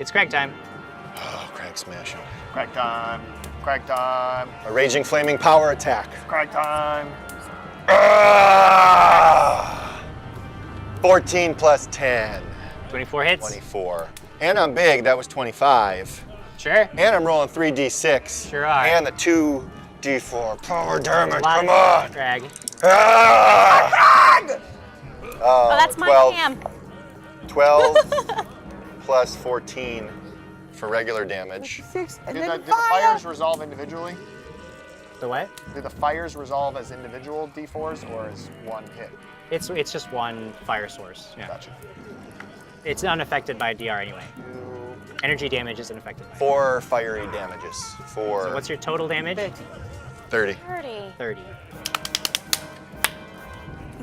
It's Craig time. Oh, Craig smashing. Craig time. Craig time. A raging flaming power attack. Craig time. 14 plus 10. 24 hits. 24. And I'm big, that was 25. Sure. And I'm rolling 3d6. Sure are. And the 2d4 power damage, Lot come of on! Craig. Ah! Oh, that's my 12, cam. 12 plus 14 for regular damage. 6, and Did then the fires resolve individually? The what? Do the fires resolve as individual D4s or as one hit? It's just one fire source. Yeah. Gotcha. It's unaffected by DR anyway. Energy damage isn't affected by it. 4 fiery damages. For So what's your total damage? 30. 30. 30.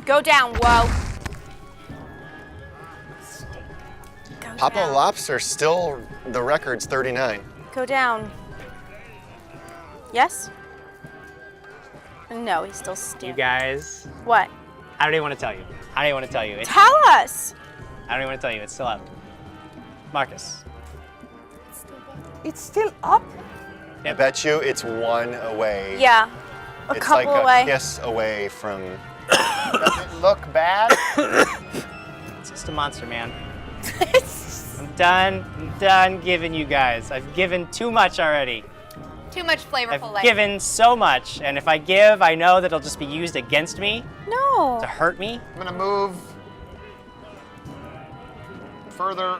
Go down, whoa. Go Papa down. Lobster still, the record's 39. Go down. Yes? No, he's still You standing. guys, What? I don't even want to tell you. I don't even want to tell you. Tell us. I don't even want to tell you. It's still up. Marcus. It's still up? I bet you it's 1 away. Yeah. A It's couple like away. a kiss away from. Does it look bad? It's just a monster, man. I'm done giving you guys. I've given too much already. Too much flavorful I've life. given so much, and if I give, I know that it'll just be used against me No. to hurt me. I'm gonna move further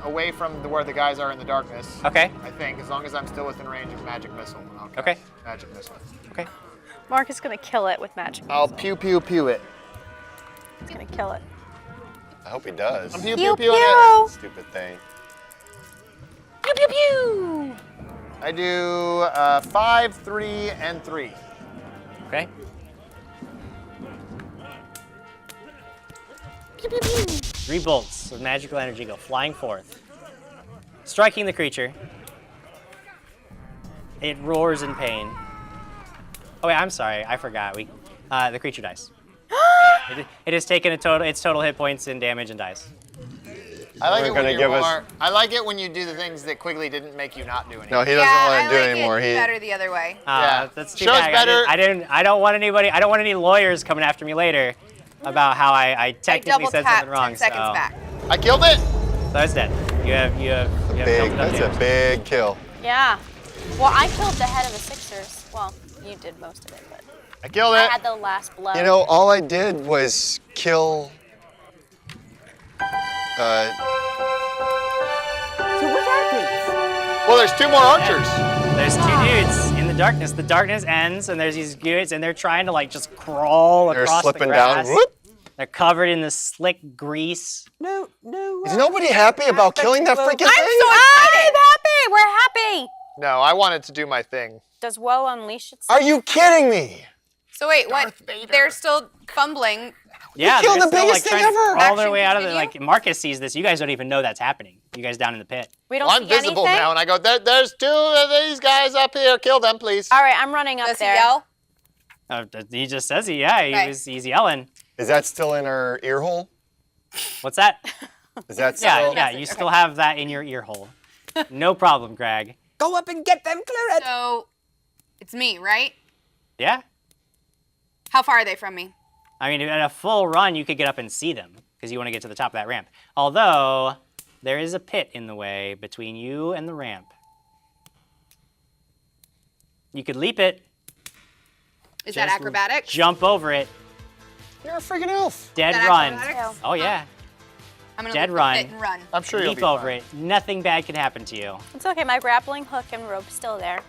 away from where the guys are in the darkness. Okay. I think, as long as I'm still within range of magic missile. I'll cast Okay. Magic missile. Okay. Mark is gonna kill it with magic. I'll pew pew pew it. He's gonna kill it. I hope he does. I'm pew Pew pew pewing it. pew. Stupid thing. Pew pew pew. I do 5, 3, and 3. Okay. Pew pew pew. 3 bolts of magical energy go flying forth, striking the creature. It roars in pain. Oh wait, I'm sorry, I forgot. The creature dies. It has taken its total hit points and damage and dies. I like We're it when gonna you give us- are. I like it when you do the things that Quigley didn't make you not do anymore. No, he doesn't Yeah, want I to do like it anymore. It He. better the other way. Yeah. That's too Show's bad. better. I don't want anybody. I don't want any lawyers coming after me later about how I I technically double said tap something wrong. 10 seconds so. back. I killed it. So it's dead. You have Big. built up That's damage. a big kill. Yeah. Well, I killed the head of the Sixers. Well, you did most of it, but I killed I it. had the last blow. You know, all I did was kill. So what happens? Well, there's 2 more archers. There's 2 dudes in the darkness. The darkness ends, and there's these dudes, and they're trying to like just crawl They're across the slipping grass. down. Whoop. They're covered in this slick grease. No. Is nobody happy about killing that freaking thing? I'm happy. We're happy. No, I wanted to do my thing. Does woe unleash itself? Are you kidding me? So wait, what? Darth Vader. They're still fumbling. Yeah, killed they're the still, biggest like, thing trying to ever. crawl their Action way out of the continue? like. Marcus sees this. You guys don't even know that's happening. You guys down in the pit. We don't Well, I'm see visible anything? now, and I go, there's 2 of these guys up here. Kill them, please. All right, I'm running up Does he there. yell? He just says he. Yeah, Okay. he's yelling. Is that still in our ear hole? What's that? Is that Yeah, still? yeah. You still have that in your ear hole. No problem, Greg. Go up and get them, clear it. So it's me, right? Yeah. How far are they from me? I mean, at a full run, you could get up and see them because you want to get to the top of that ramp. Although, there is a pit in the way between you and the ramp. You could leap it, Is that Just acrobatics? jump over it, You're a freaking elf. dead Is that run. acrobatics? Oh, yeah. I'm gonna dead leap run. it and run. I'm sure you'll Leap be over fine. it. Nothing bad can happen to you. It's okay. My grappling hook and rope's still there.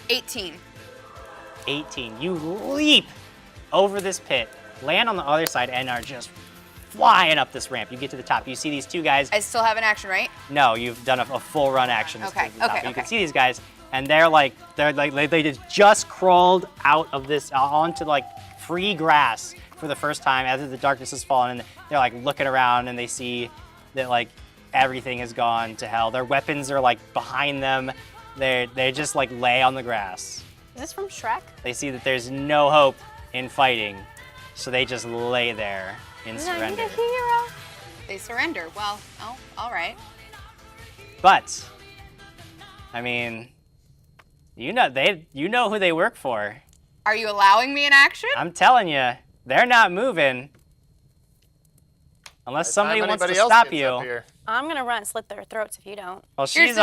18. 18. You leap over this pit, land on the other side, and are just flying up this ramp. You get to the top. You see these 2 guys. I still have an action, right? No, you've done a full run action. to Okay, the top. okay, But you can okay. see these guys. and they just crawled out of this onto like free grass for the first time after the darkness has fallen, and they're like looking around and they see that like everything has gone to hell. Their weapons are like behind them. They just like lay on the grass. Is this from Shrek? They see that there's no hope in fighting, so they just lay there in surrender. I'm the hero. They surrender. Well, oh, all right. But, I mean, you know who they work for. Are you allowing me an action? I'm telling you, they're not moving unless somebody wants to stop you. I'm gonna run and slit their throats if you don't. Well, she's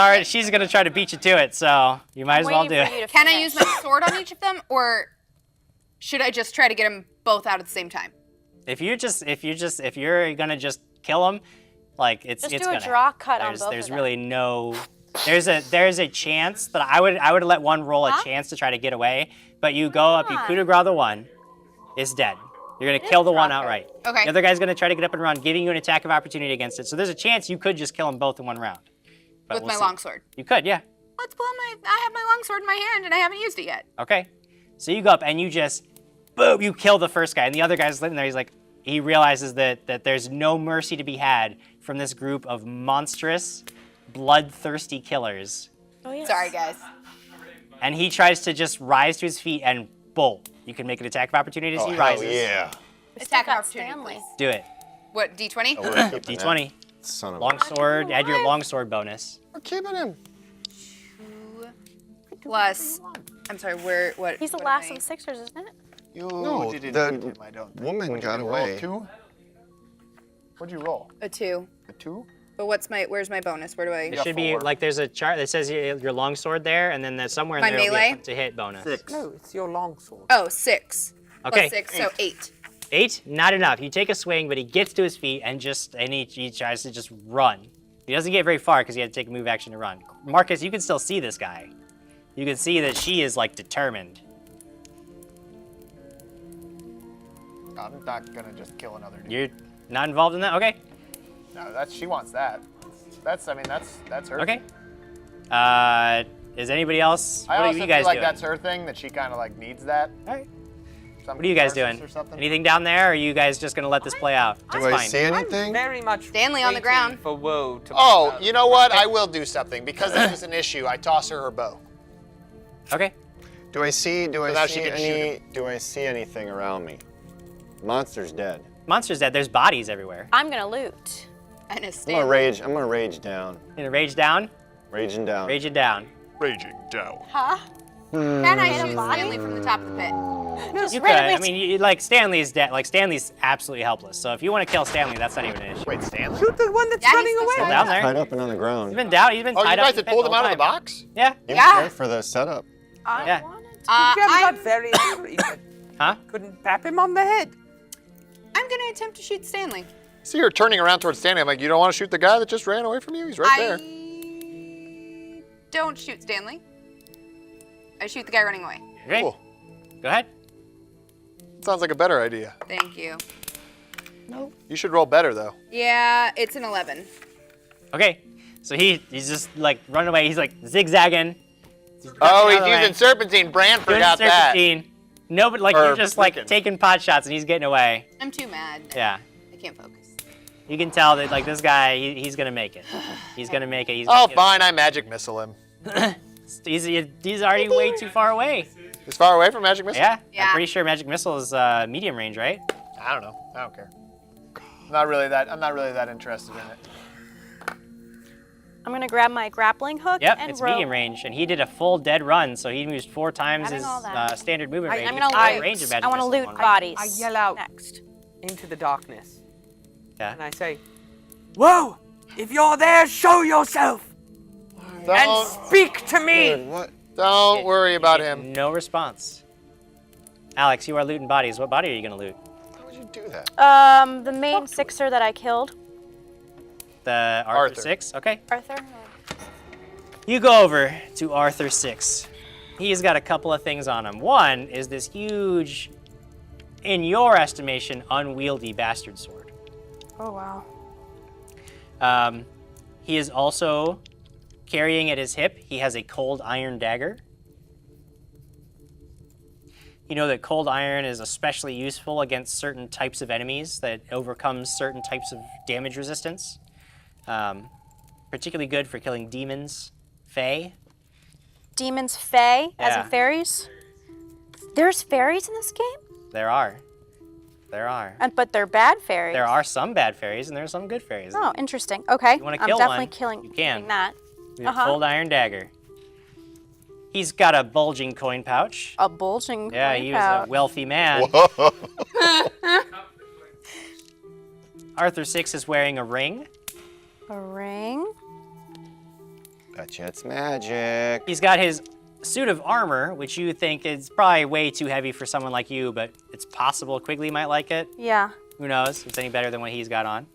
gonna try to beat you to it, so you might as well do it. Can I use my sword on each of them, or should I just try to get them both out at the same time? If you're gonna just kill them, like it's do a gonna draw cut on both There's of them. really no. There's a chance that I would let one roll a chance to try to get away, but you go up, you coup de grace the one, it's dead. You're gonna kill the one outright. Okay. The other guy's gonna try to get up and run, giving you an attack of opportunity against it. So there's a chance you could just kill them both in one round. But With we'll my see. longsword. You could, yeah. Let's pull I have my longsword in my hand and I haven't used it yet. Okay. So you go up and you just, boom, you kill the first guy, and the other guy's sitting there. He's like, he realizes that there's no mercy to be had from this group of monstrous, bloodthirsty killers. Oh, yes. Sorry, guys. And he tries to just rise to his feet and bolt. You can make an attack of opportunity as he rises. yeah. Attack got opportunity, Stanley. please. Do it. What, D20? Oh, we're keeping D20. that. Son of a... Longsword, add your longsword bonus. We're keeping him. 2 plus, I'm sorry, what? He's the what last am of the Sixers, isn't it? You No, didn't the beat him, I don't think. woman got You rolled away. 2? What'd you roll? A 2. A 2? But where's my bonus? Where do I? It should be 4. like there's a chart that says your longsword there, and then there's somewhere in My there will be melee? a to hit bonus. No, it's your longsword. Oh, 6. Okay. Plus 6, so 8. 8, not enough. You take a swing, but he gets to his feet and he tries to just run. He doesn't get very far because he had to take a move action to run. Marcus, you can still see this guy. You can see that she is like determined. I'm not gonna just kill another dude. You're not involved in that? Okay. No, she wants that. That's her. Okay. Is anybody else? I What also are you guys feel like doing? that's her thing, that she kind of like needs that. All right. Some What are you guys catharsis doing? Or something. Anything down there, or are you guys just gonna let this play out? Do That's I fine. see anything? I'm very much Stanley on the waiting ground. for woe to Oh, break out. you know what? I will do something. Because this is an issue, I toss her bow. Okay. Do I see now she can shoot do I see anything around me? Monster's dead. Monster's dead. There's bodies everywhere. I'm gonna loot. And a I'm stand. gonna rage. I'm gonna rage down. Gonna rage down. Raging down. Rage it down. Raging down. Huh? Can I shoot Stanley from the top of the pit? You could. I mean, like Stanley's dead. Like Stanley's absolutely helpless. So if you want to kill Stanley, that's not even an issue. Wait, Stanley? Shoot the one that's Yeah, he's running still away. Still down there. Tied up and on the ground. He's been down. He's been Oh, you tied up. guys in had the pulled pit him the out of whole the time. box? Yeah. You Yeah. were there for the setup. Yeah. Jim I'm got very angry, but Huh? couldn't tap him on the head. gonna attempt to shoot Stanley. See her turning around towards Stanley. I'm like, you don't want to shoot the guy that just ran away from you? He's right there. I don't shoot Stanley. I shoot the guy running away. Okay. Cool. Go ahead. Sounds like a better idea. Thank you. You should roll better, though. Yeah, it's an 11. Okay. So he's just like running away. He's like zigzagging. Oh, ducking he's out of the way. using serpentine. Bran Doing forgot that. serpentine. No, but like Or you're just like freaking. taking pot shots and he's getting away. I'm too mad. Yeah. I can't focus. You can tell that like this guy, he's gonna make it. He's gonna make it. He's Oh, gonna get fine. I magic missile him. He's already way too far away. He's far away from magic missile? Yeah. Yeah. I'm pretty sure magic missile is medium range, right? I don't know. I don't care. I'm not really that interested in it. I'm gonna grab my grappling hook Yep. and It's row. medium range, and he did a full dead run, so he used 4 times Having his all that. standard movement range. I'm He's gonna got loot. range of magic I want to missile loot on him. bodies. I yell out. Next. Into the darkness. Yeah. And I say, whoa! If you're there, show yourself! And Don't, speak to me! Dude, what? don't worry You about get him. No response. Alex, you are looting bodies. What body are you gonna loot? How would you do that? The main Sixer that I killed, The Arthur Arthur. 6. Okay. Arthur. You go over to Arthur 6. He's got a couple of things on him. One is this huge, in your estimation, unwieldy bastard sword. Oh wow. He is also carrying at his hip, he has a cold iron dagger. You know that cold iron is especially useful against certain types of enemies, that overcomes certain types of damage resistance. Particularly good for killing demons, fae. Demons, fae, as Yeah. in fairies? There's fairies in this game? There are. There are. But they're bad fairies. There are some bad fairies and there are some good fairies. Oh, interesting. Okay. You wanna I'm kill definitely one, killing you can. killing that. We have cold iron dagger. He's got a bulging coin pouch. A bulging Yeah, coin he was pouch. a wealthy man. Arthur 6 is wearing a ring. A ring. Betcha it's magic. He's got his suit of armor, which you think is probably way too heavy for someone like you, but it's possible Quigley might like it. Yeah. Who knows if it's any better than what he's got on.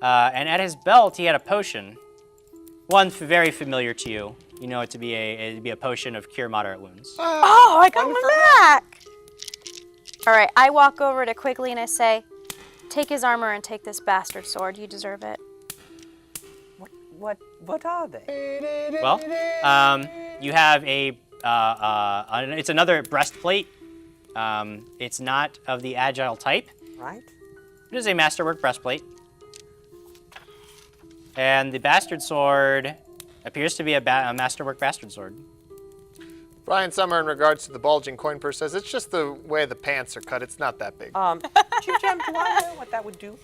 And at his belt, he had a potion. One very familiar to you. You know it to be a potion of cure moderate wounds. Oh, I got one back. All right, I walk over to Quigley and I say, take his armor and take this bastard sword. You deserve it. What are they? Well, you have it's another breastplate. It's not of the agile type. Right? It is a masterwork breastplate. And the bastard sword appears to be a masterwork bastard sword. Brian Summer, in regards to the bulging coin purse, says it's just the way the pants are cut. It's not that big. JimJam, do I know what that would do?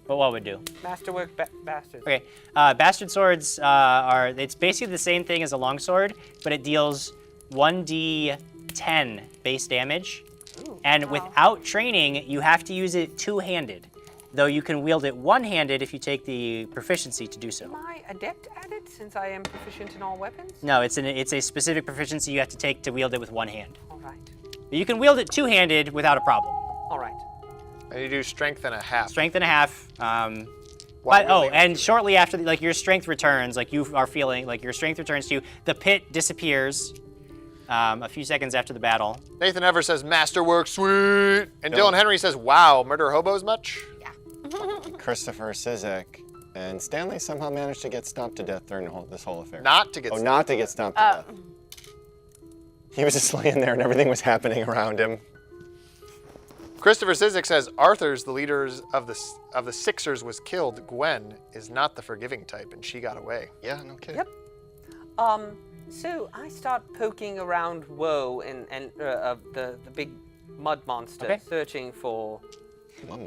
But what would do? Masterwork bastard. Okay, bastard swords it's basically the same thing as a longsword, but it deals 1d10 base damage. Ooh, and without training, you have to use it two-handed, though you can wield it one-handed if you take the proficiency to do so. Am I adept at it since I am proficient in all weapons? No, it's a specific proficiency you have to take to wield it with one hand. All right. But you can wield it two-handed without a problem. All right. And you do strength and a half. Strength and a half. While wielding And shortly after, your strength returns, your strength returns to you. The pit disappears a few seconds after the battle. Nathan Ever says, masterwork, sweet. And Dylan Henry says, wow, murder hobos much? Christopher Sizek and Stanley somehow managed to get stomped to death during this whole affair. Not to get stomped. Not to get stomped to death. He was just laying there and everything was happening around him. Christopher Sizek says, Arthur's the leader of the Sixers was killed. Gwen is not the forgiving type, and she got away. Yeah, no kidding. Yep. So I start poking around Woe and the big mud monster, Okay. searching for.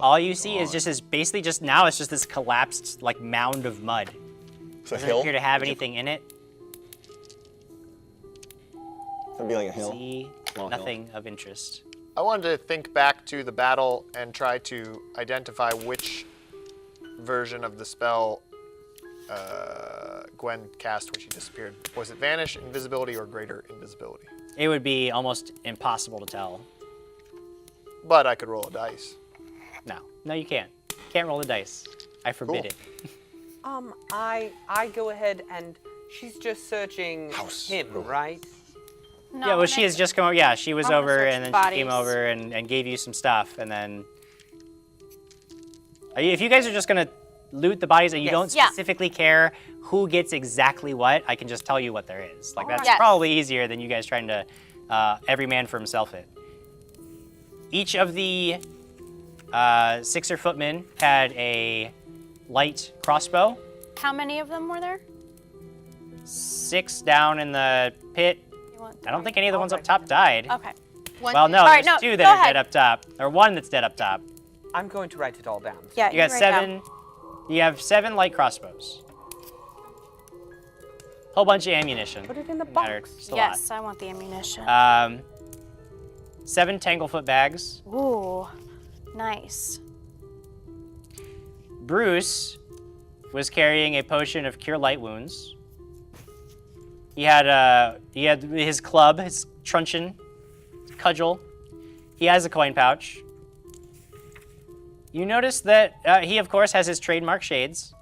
All you see is just this collapsed mound of mud. So Doesn't hill? appear to have anything in it. It'd be like a hill. See Small hill. nothing of interest. I wanted to think back to the battle and try to identify which version of the spell Gwen cast when she disappeared. Was it Vanish, Invisibility, or Greater Invisibility? It would be almost impossible to tell. But I could roll a dice. No, you can't. Can't roll the dice. I forbid Cool. it. I go ahead and she's just searching him, right? No, Yeah, well, when she I- has just come. Yeah, she was I wanna over, search and then the she came bodies. over and gave you some stuff, and then. If you guys are just gonna loot the bodies and you Yes. don't Yeah. specifically care who gets exactly what, I can just tell you what there is. That's Yes. probably easier than you guys trying to every man for himself it. Each of the Sixer footmen had a light crossbow. How many of them were there? 6 down in the pit. You want I don't think any of the ones up top died. Okay. Well, no, All right, there's no, 2 go that are ahead. dead up top, or 1 that's dead up top. I'm going to write it all down. Yeah, You got write down. 7. You have 7 light crossbows. Whole bunch of ammunition. Put it in the Doesn't matter, box. just a Yes, I want the ammunition. lot. 7 tanglefoot bags. Ooh, nice. Bruce was carrying a potion of cure light wounds. He had his club, his truncheon, cudgel. He has a coin pouch. You notice that he, of course, has his trademark shades.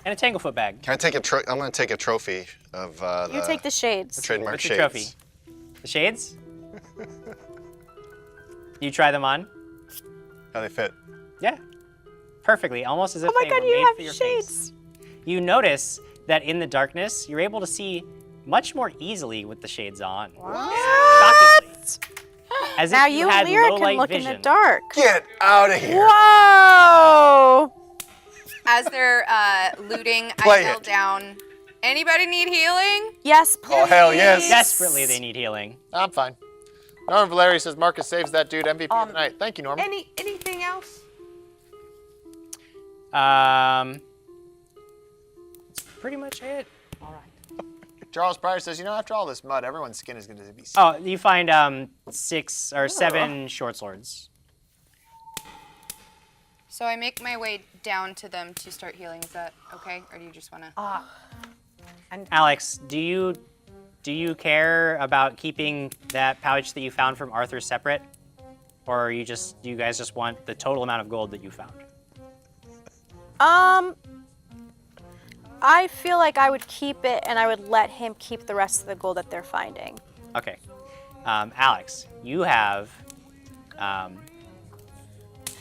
And a tanglefoot bag. Can I take I'm going to take a trophy of You take the shades. trademark What's shades. your trophy? The shades? You try them on? How they fit. Yeah. Perfectly. Almost as if Oh my they god, were you made have for your shades. face. You notice that in the darkness, you're able to see much more easily with the shades on. Shockingly. As Now if you had and Leera low can light look vision. in the dark. Get out of here. Whoa! As they're looting, Play I yell it. down. Anybody need healing? Yes, please. Oh, hell yes. Desperately, they need healing. I'm fine. Norman Valeri says Marcus saves that dude MVP of the night. Thank you, Norman. Anything else? That's pretty much it. All right. Charles Pryor says, after all this mud, everyone's skin is going to be. Oh, you find 6 or 7 short swords. So I make my way down to them to start healing. Is that okay, or do you just want to? Alex, do you care about keeping that pouch that you found from Arthur separate, or do you guys just want the total amount of gold that you found? I feel like I would keep it, and I would let him keep the rest of the gold that they're finding. Okay, Alex, you have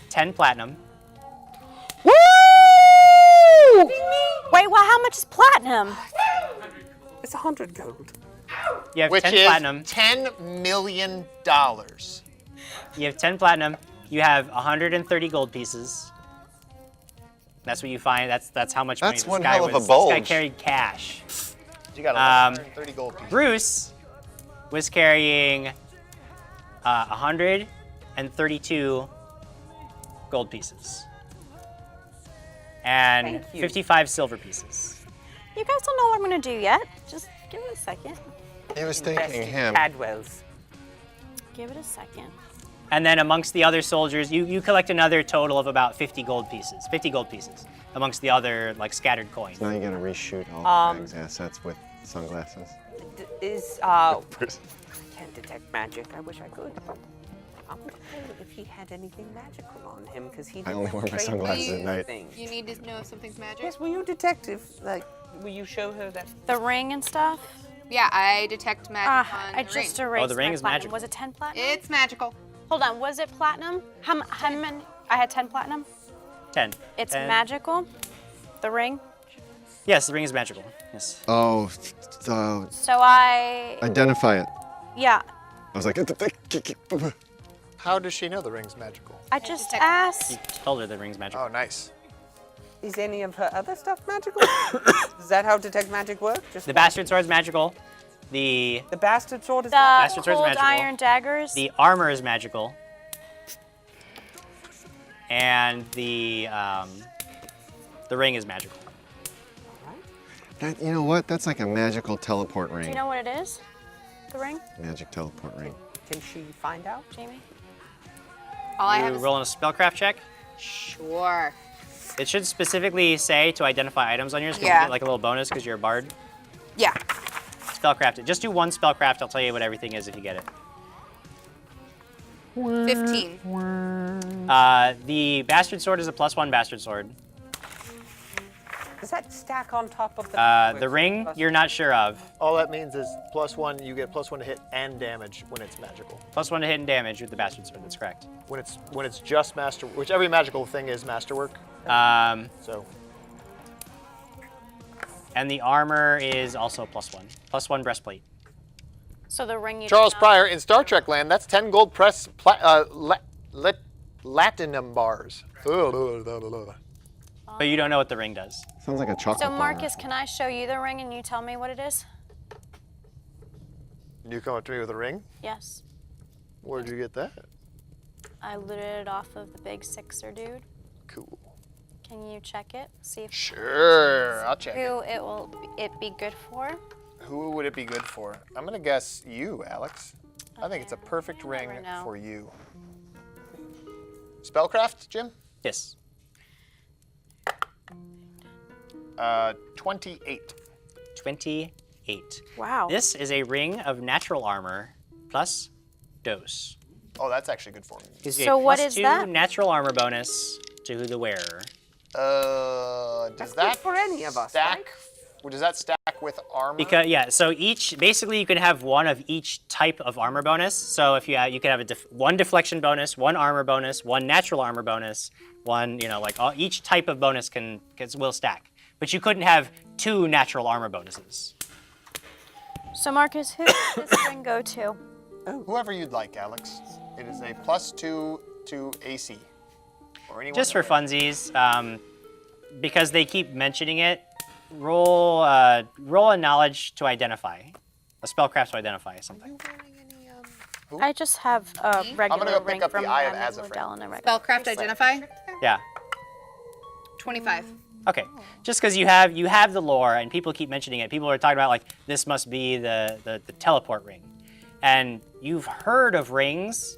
10 platinum. Woo! Wait, well, how much is platinum? It's 100 gold. You have Which 10 is platinum. $10 million. You have 10 platinum. You have 130 gold pieces. That's what you find. That's how much money That's this one guy hell of a was. This guy bulge. carried cash. You got 130 gold pieces. Bruce was carrying 132 gold pieces and Thank you. 55 silver pieces. You guys don't know what I'm gonna do yet. Just give it a second. He was Invest thinking in him. Cadwell's. Give it a second. And then amongst the other soldiers, you collect another total of about 50 gold pieces. 50 gold pieces amongst the other scattered coins. Now you gotta reshoot all Greg's assets with sunglasses. I can't detect magic. I wish I could. I would know if he had anything magical on him, because he I only didn't wear my trade sunglasses at night. anything. You need to know if something's magic. Yes, will you detect if, will you show her that? The ring and stuff. Yeah, I detect magic on I the just ring. erased the ring my is platinum. magical. Was it 10 platinum? It's magical. Hold on, was it platinum? How many? I had 10 platinum. 10. It's 10. magical. The ring. Yes, the ring is magical. Yes. Oh, so So I, identify it. yeah, I was like, How does she know the ring's magical? I just detect- asked. You told her the ring's magical. Oh, nice. Is any of her other stuff magical? Is that how detect magic works? Just The bastard sword is magical. The the bastard sword is The magical? Bastard sword's cold magical. iron daggers. The armor is magical. And the ring is magical. That, you know what? That's like a magical teleport ring. Do you know what it is? The ring, Magic teleport ring. Can she find out? Jamie? All I You have is roll on a spellcraft check. sure. It should specifically say to identify items on yours, because you Yeah. get like a little bonus because you're a bard. Yeah. Spellcraft it. Just do one spellcraft. I'll tell you what everything is if you get it. 15. The bastard sword is a +1 bastard sword. Does that stack on top of the? The ring, you're not sure of. All that means is +1, you get +1 to hit and damage when it's magical. +1 to hit and damage with the bastard sword. That's correct. When it's just master, which every magical thing is masterwork. So And the armor is also +1. +1 breastplate. So the ring you Charles don't know. Pryor in Star Trek land, that's 10 gold platinum bars. But you don't know what the ring does. Sounds like a chocolate So bar. Marcus, can I show you the ring and you tell me what it is? You come up to me with a ring? Yes. Where'd you get that? I looted it off of the big sixer dude. Cool. Can you check it? See if Sure, I'll check it. who it be good for? Who would it be good for? I'm gonna guess you, Alex. I think it's a perfect ring never know. for you. Spellcraft, Jim? Yes. 28. 28. Wow. This is a ring of natural armor plus dose. Oh, that's actually good for me. Gives you So a what +2 is that? natural armor bonus to the wearer. Does That's that good for any of us, stack? right? Does that stack with armor? Because yeah, so basically you can have one of each type of armor bonus. So if you can have one deflection bonus, one armor bonus, one natural armor bonus, one each type of bonus will stack. but you couldn't have 2 natural armor bonuses. So Marcus, who does this ring go to? Whoever you'd like, Alex. It is a +2 to AC. Or anyone Just for that- funsies, because they keep mentioning it, roll a knowledge to identify, a spellcraft to identify something. I just have a regular go pick ring up the from Eye of Amanda Azafrane. Liddell and a regular Spellcraft bracelet. identify. Yeah. 25. Okay. Just because you have the lore and people keep mentioning it, people are talking about like this must be the teleport ring, and you've heard of rings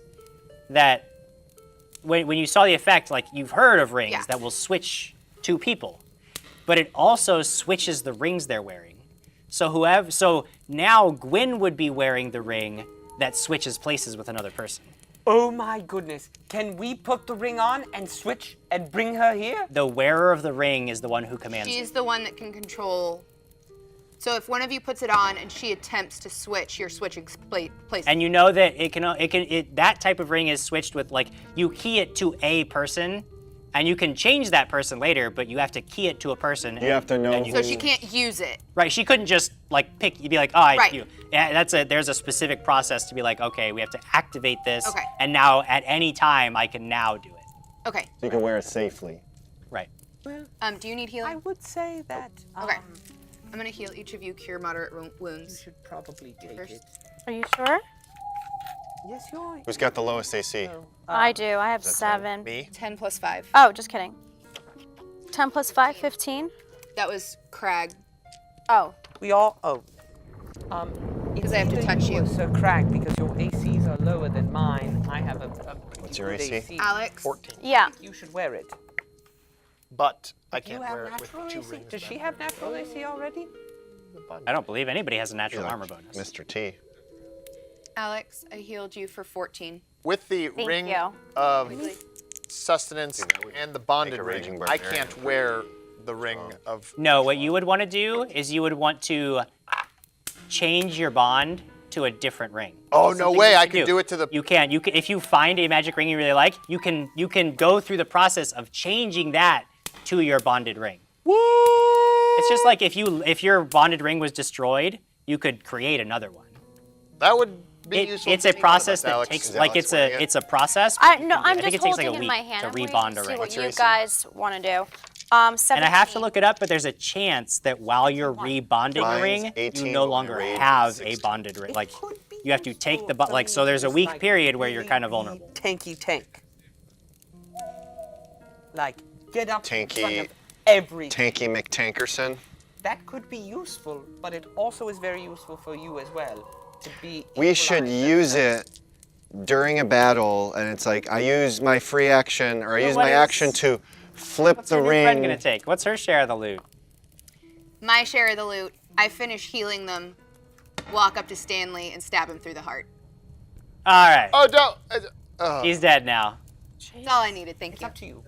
that when you saw the effect, like you've heard of rings Yeah. that will switch 2 people, but it also switches the rings they're wearing. So now Gwyn would be wearing the ring that switches places with another person. Oh my goodness. Can we put the ring on and switch and bring her here? The wearer of the ring is the one who commands She's it. the one that can control. So if one of you puts it on and she attempts to switch, you're switching places. And you know that that type of ring is switched with, like, you key it to a person, and you can change that person later, but you have to key it to a person. You have to know so she can't use it. Right, she couldn't just like pick. You'd be like, oh, Right. there's a specific process to be like, okay, we have to activate this, Okay. and now at any time I can now do it. Okay. So you can wear it safely. Right. Do you need healing? I would say that. Okay. I'm gonna heal each of you, cure moderate wounds. You should probably take First. it. Are you sure? Yes, you're. Who's got the lowest AC? I do. I have 7. Me? 10 plus 5. Oh, just kidding. 10 plus 5, 15. That was Crag. Oh, We all. Oh. Because I have to touch you. So Craig, because your ACs are lower than mine, I have a pretty What's your good AC? Alex. 14. yeah. You should wear it. But I You can't have wear it with natural 2 AC? rings. Does she have natural AC already? I don't believe anybody has a natural You're like armor bonus. Mr. T. Alex, I healed you for 14. With the Thank ring you. of sustenance and the bonded make a raging ring, I barbarian. can't wear the ring of. No, what you would want to do is you would want to change your bond to a different ring. Oh no Something way! you I can can do it to the. You can if you find a magic ring you really like, you can go through the process of changing that to your bonded ring. What? It's just like if your bonded ring was destroyed, you could create another one. That would be useful. It's to a me. process that Alex. takes Is like Alex wearing it? it's a process. I'm I think just it takes like holding a it in week my hand. to I'm waiting rebond to a see ring. what your you AC? guys want to do. 17. And I have to look it up, but there's a chance that while you're rebonding a Mine's ring, 18, you no but my longer rage is have a 16. bonded ring. Like Could be you have to take the useful like for so me, there's a just week like period where you're really, kind of really vulnerable. Tanky tank. Like get up in front Tanky- of everything. Tanky McTankerson. That could be useful, but it also is very useful for you as well to be. We should equalized. use it during a battle, and it's like I use my free action or I use what my is- action to flip What's the your new friend ring. gonna take? What's her share of the loot? My share of the loot. I finish healing them, walk up to Stanley, and stab him through the heart. All right, Oh no! he's dead now. That's all I needed. Thank It's you. up to you.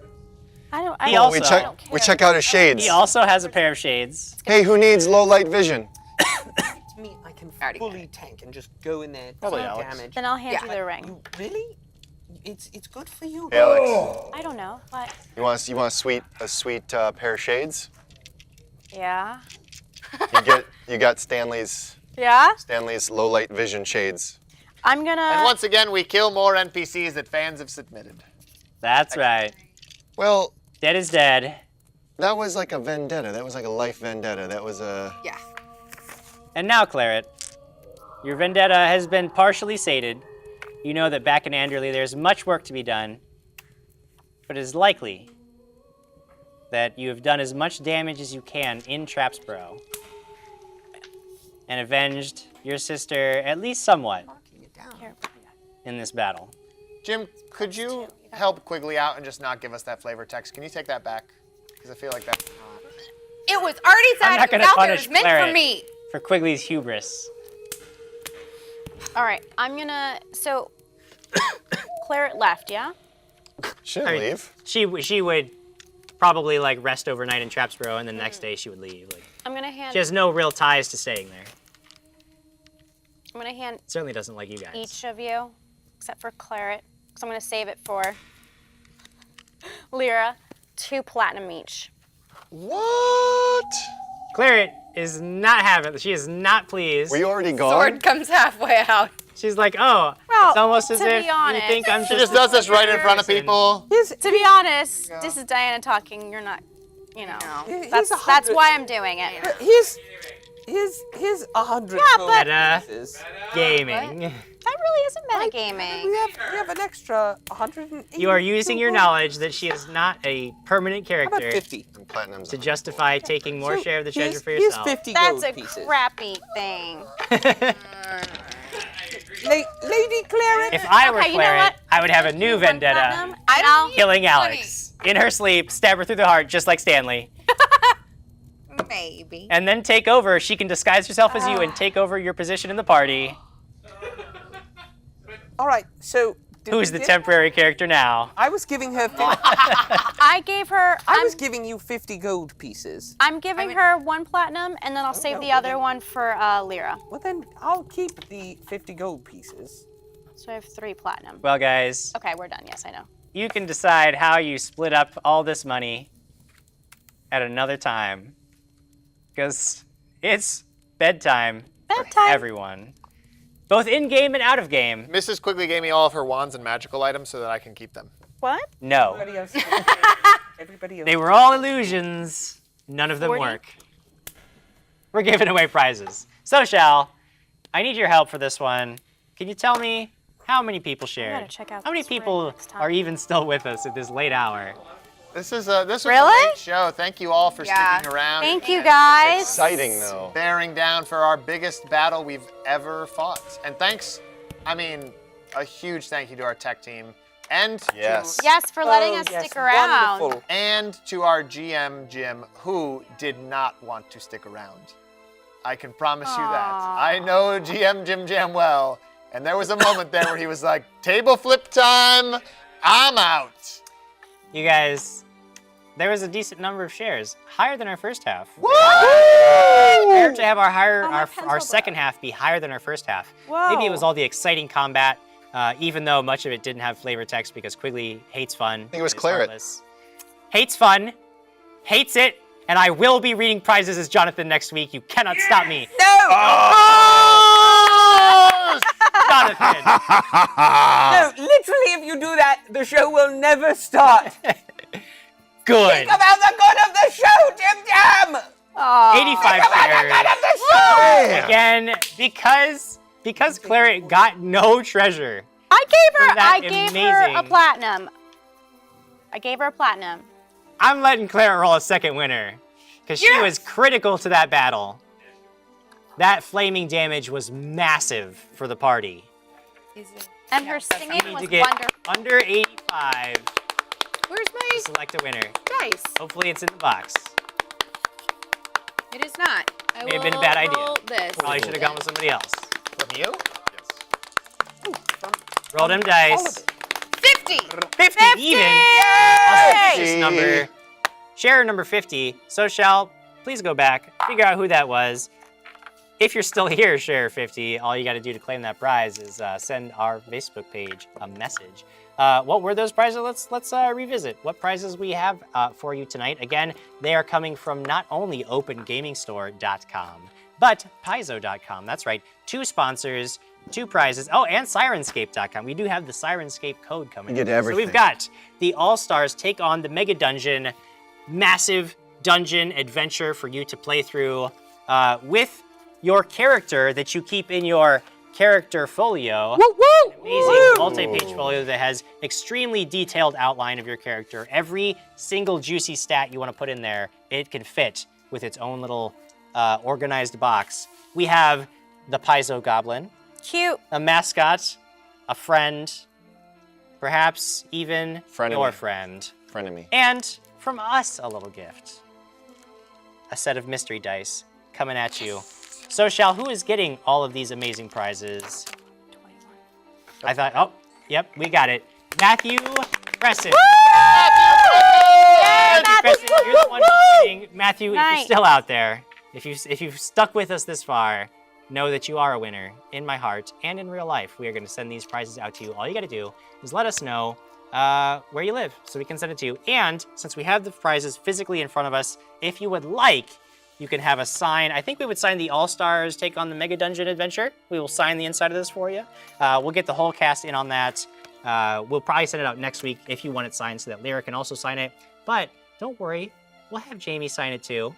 I don't. He I also- We I check. don't care. We check out his shades. He also has a pair of shades. Hey, who needs low light vision? It's me. I can Already got fully tank and just go in there, Probably take Alex. damage. Then I'll hand Yeah. you the ring. You really? It's good for you. Hey, Alex, I don't know. What? you want a sweet pair of shades? Yeah. You got Stanley's Yeah. low light vision shades. I'm gonna. And once again, we kill more NPCs that fans have submitted. That's right. Well, Dead is dead. that was like a vendetta. That was like a life vendetta. That was a. Yeah. And now, Claret, your vendetta has been partially sated. You know that back in Anderley there's much work to be done, but it is likely that you have done as much damage as you can in Trapsborough and avenged your sister at least somewhat Here. in this battle. Jim, could you help Quigley out and just not give us that flavor text? Can you take that back? Because I feel like that. It was already I'm said. not It was gonna out there. It punish was meant Claret for me. for Quigley's hubris. All right. I'm gonna. So, Claret left. Yeah. She didn't leave. She would probably like rest overnight in Trapsborough, and the next day she would leave. Like, I'm gonna hand. she has no real ties to staying there. I'm gonna hand Certainly doesn't like you guys. each of you, except for Claret, because I'm gonna save it for Leera, 2 platinum each. What? Claret is not having it. She is not pleased. Were you already gone? Sword comes halfway out. She's like, oh, Well, it's almost as to if be honest, you think I'm She just does this right in front of people. To be honest, this is Diana talking. You're not, you know. He's That's 100. why I'm doing it. But here's 100 Yeah, gold but- Meta pieces. gaming. That really isn't metagaming. We have an extra 180. You are using your knowledge that she is not a permanent How about character 50? And platinum's to justify taking more So share of the treasure for here's yourself. 50 That's gold a pieces. crappy thing. Lady Claret. If I were Okay, you know Claret, what? I would have a new One vendetta, platinum, I don't. killing Alex. In her sleep, stab her through the heart, just like Stanley. Maybe. And then take over. She can disguise herself as you and take over your position in the party. All right, so Who's the temporary character now? I was giving her. I gave her. I was giving you 50 gold pieces. I'm giving her 1 platinum, and then I'll save the other one for Leera. Well, then I'll keep the 50 gold pieces. So I have 3 platinum. Well, guys, Okay, we're done. Yes, I know. you can decide how you split up all this money at another time. Because it's bedtime for Bedtime. everyone. Both in-game and out-of-game. Mrs. Quigley gave me all of her wands and magical items so that I can keep them. What? No. Everybody else. Everybody else. They were all illusions. None of them 40? work. We're giving away prizes. So, Shal, I need your help for this one. Can you tell me how many people shared? check out How many this ring people next time. are even still with us at this late hour? This was a Really? great show. Thank you all for Yeah. sticking around. Thank you, guys. exciting though. Bearing down for our biggest battle we've ever fought. And thanks, I mean, a huge thank you to our tech team and Yes. Yes, for letting us yes, stick around. Wonderful. to our GM Jim, who did not want to stick around. I can promise you that. Aw. I know GM JimJam well, and there was a moment there where he was like, "Table flip time, I'm out." You guys, there was a decent number of shares, higher than our first half. Woo! Fair to have our pencil second half be higher than our first half. Whoa. Maybe it was all the exciting combat, even though much of it didn't have flavor text because Quigley hates fun. think it was and is Claret. heartless. Hates fun, hates it, and I will be reading prizes as Jonathan next week. You cannot stop me. Jonathan! No, literally, if you do that, the show will never start. Good. Think about the good of the show, Jim Jam! 85 shares. Again, because Claret got no treasure. I gave For her. that I gave her a amazing- platinum. I gave her a platinum. I'm letting Claret roll a second winner because she was critical to that battle. That flaming damage was massive for the party. Is it? And her You singing need was to get wonderful. under 85 Where's my to select a winner. dice? Hopefully it's in the box. It is not. I May have been a will bad idea. roll This. Probably should have gone with somebody else. From you? Roll them dice. 50. 50 even. I'll this number. Share number 50. So shall please go back, figure out who that was. If you're still here, share 50. All you got to do to claim that prize is send our Facebook page a message. What were those prizes? Let's revisit what prizes we have for you tonight. Again, they are coming from not only OpenGamingStore.com, but Paizo.com. That's right, 2 sponsors, 2 prizes. Oh, and Sirenscape.com. We do have the Sirenscape code coming. You get So everything. we've got the All-Stars take on the Mega Dungeon, massive dungeon adventure for you to play through with your character that you keep in your character folio. Amazing multi-page folio that has extremely detailed outline of your character. Every single juicy stat you want to put in there, it can fit with its own little organized box. We have the Paizo Goblin, Cute. a mascot, a friend, perhaps even Frenemy. your friend. Frenemy. And from us, a little gift. A set of mystery dice coming at you. So, Shal, who is getting all of these amazing prizes? 21. I thought, oh, yep, we got it. Matthew Crescent. Matthew Crescent, you're the one who's getting. Matthew, if Nice. you're still out there, if you've stuck with us this far, know that you are a winner in my heart and in real life. We are going to send these prizes out to you. All you got to do is let us know where you live so we can send it to you. And since we have the prizes physically in front of us, if you would like, You can have us sign. I think we would sign the All-Stars Take on the Mega Dungeon Adventure. We will sign the inside of this for you. We'll get the whole cast in on that. We'll probably send it out next week if you want it signed so that Leera can also sign it. But don't worry, we'll have Jamie sign it too.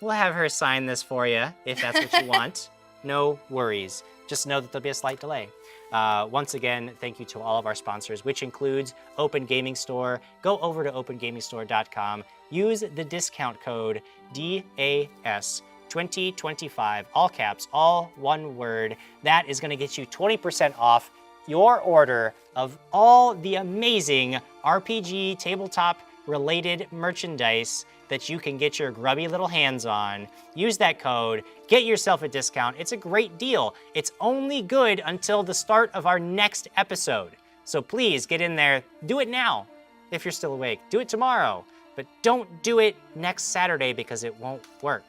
We'll have her sign this for you if that's what you want. No worries. Just know that there'll be a slight delay. Once again, thank you to all of our sponsors, which includes Open Gaming Store. Go over to opengamingstore.com. Use the discount code DAS2025, all caps, all one word. That is going to get you 20% off your order of all the amazing RPG tabletop related merchandise that you can get your grubby little hands on. Use that code, get yourself a discount. It's a great deal. It's only good until the start of our next episode. So please get in there, do it now if you're still awake. Do it tomorrow, but don't do it next Saturday because it won't work.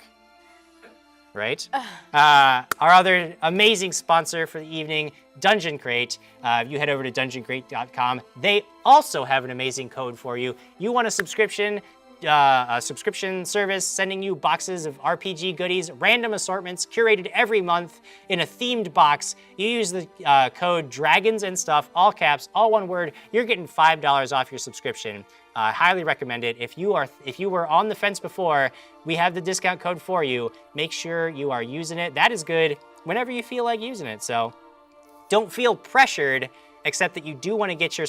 Right? Our other amazing sponsor for the evening, Dungeon Crate. You head over to dungeoncrate.com. They also have an amazing code for you. You want a subscription service sending you boxes of RPG goodies, random assortments curated every month in a themed box. You use the code Dragons and Stuff, all caps, all one word. You're getting $5 off your subscription. Highly recommend it. If you were on the fence before, we have the discount code for you. Make sure you are using it. That is good whenever you feel like using it. So don't feel pressured, except that you do want to get your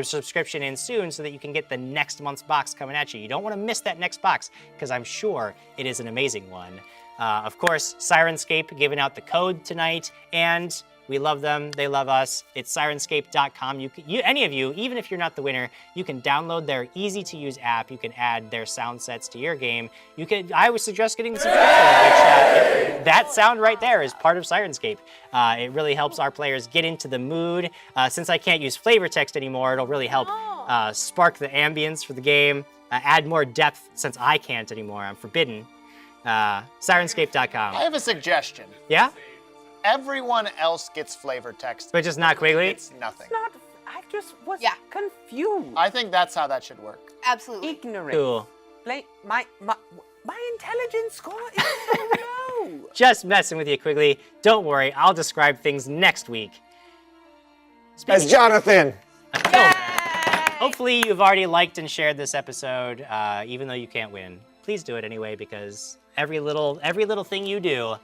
subscription in soon so that you can get the next month's box coming at you. You don't want to miss that next box because I'm sure it is an amazing one. Of course, Sirenscape giving out the code tonight, and we love them. They love us. It's Sirenscape.com. Any of you, even if you're not the winner, you can download their easy-to-use app. You can add their sound sets to your game. I would suggest getting the subscription, which that sound right there is part of Sirenscape. It really helps our players get into the mood. Since I can't use flavor text anymore, it'll really help spark the ambience for the game, add more depth since I can't anymore. I'm forbidden. Sirenscape.com. I have a suggestion. Yeah? Everyone else gets flavor text. But just not Quigley? It's nothing. I just was Yeah. confused. I think that's how that should work. Absolutely. Ignorant. Cool. My intelligence score is so low. Just messing with you, Quigley. Don't worry, I'll describe things next week. As Jonathan. Hopefully you've already liked and shared this episode, even though you can't win. Please do it anyway, because every little thing you do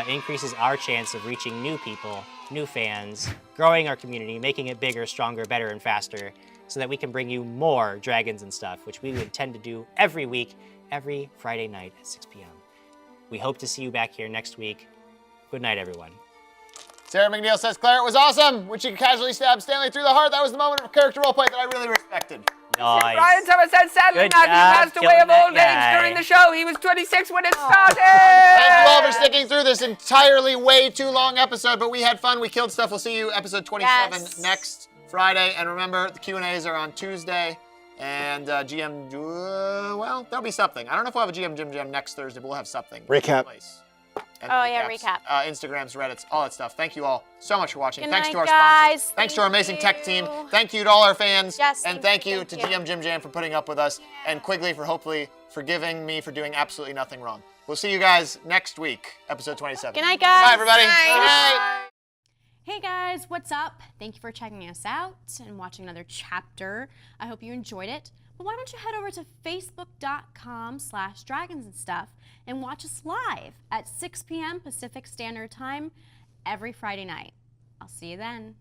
increases our chance of reaching new people, new fans, growing our community, making it bigger, stronger, better, and faster, so that we can bring you more Dragons and Stuff, which we intend to do every week, every Friday night at 6 p.m. We hope to see you back here next week. Good night, everyone. Sarah McNeil says, Claire, it was awesome when she casually stabbed Stanley through the heart. That was the moment of character roleplay that I really respected. Nice. Brian Thomas said, sadly, Good Matthew job, passed away killing of that old guy. age during the show. He was 26 when it started. Thank you all for sticking through this entirely way too long episode, but we had fun. We killed stuff. We'll see you episode 27 next Friday. And remember, the Q&As are on Tuesday. And GM, well, there'll be something. I don't know if we'll have a GM JimJam next Thursday, but we'll have something. Recap. And Oh, yeah, recap. Instagrams, Reddits, all that stuff. Thank you all so much for watching. Good Thanks night, to our guys. sponsors. Thanks to our amazing tech team. you. Thank you to all our fans. Yes, and thank thank you you. to GM JimJam for putting up with us. And Quigley for hopefully forgiving me for doing absolutely nothing wrong. We'll see you guys next week, episode 27. Good night, guys. Bye, everybody. Night. Good night. Hey guys, what's up? Thank you for checking us out and watching another chapter. I hope you enjoyed it. But why don't you head over to facebook.com/dragonsandstuff and watch us live at 6 p.m. Pacific Standard Time every Friday night. I'll see you then.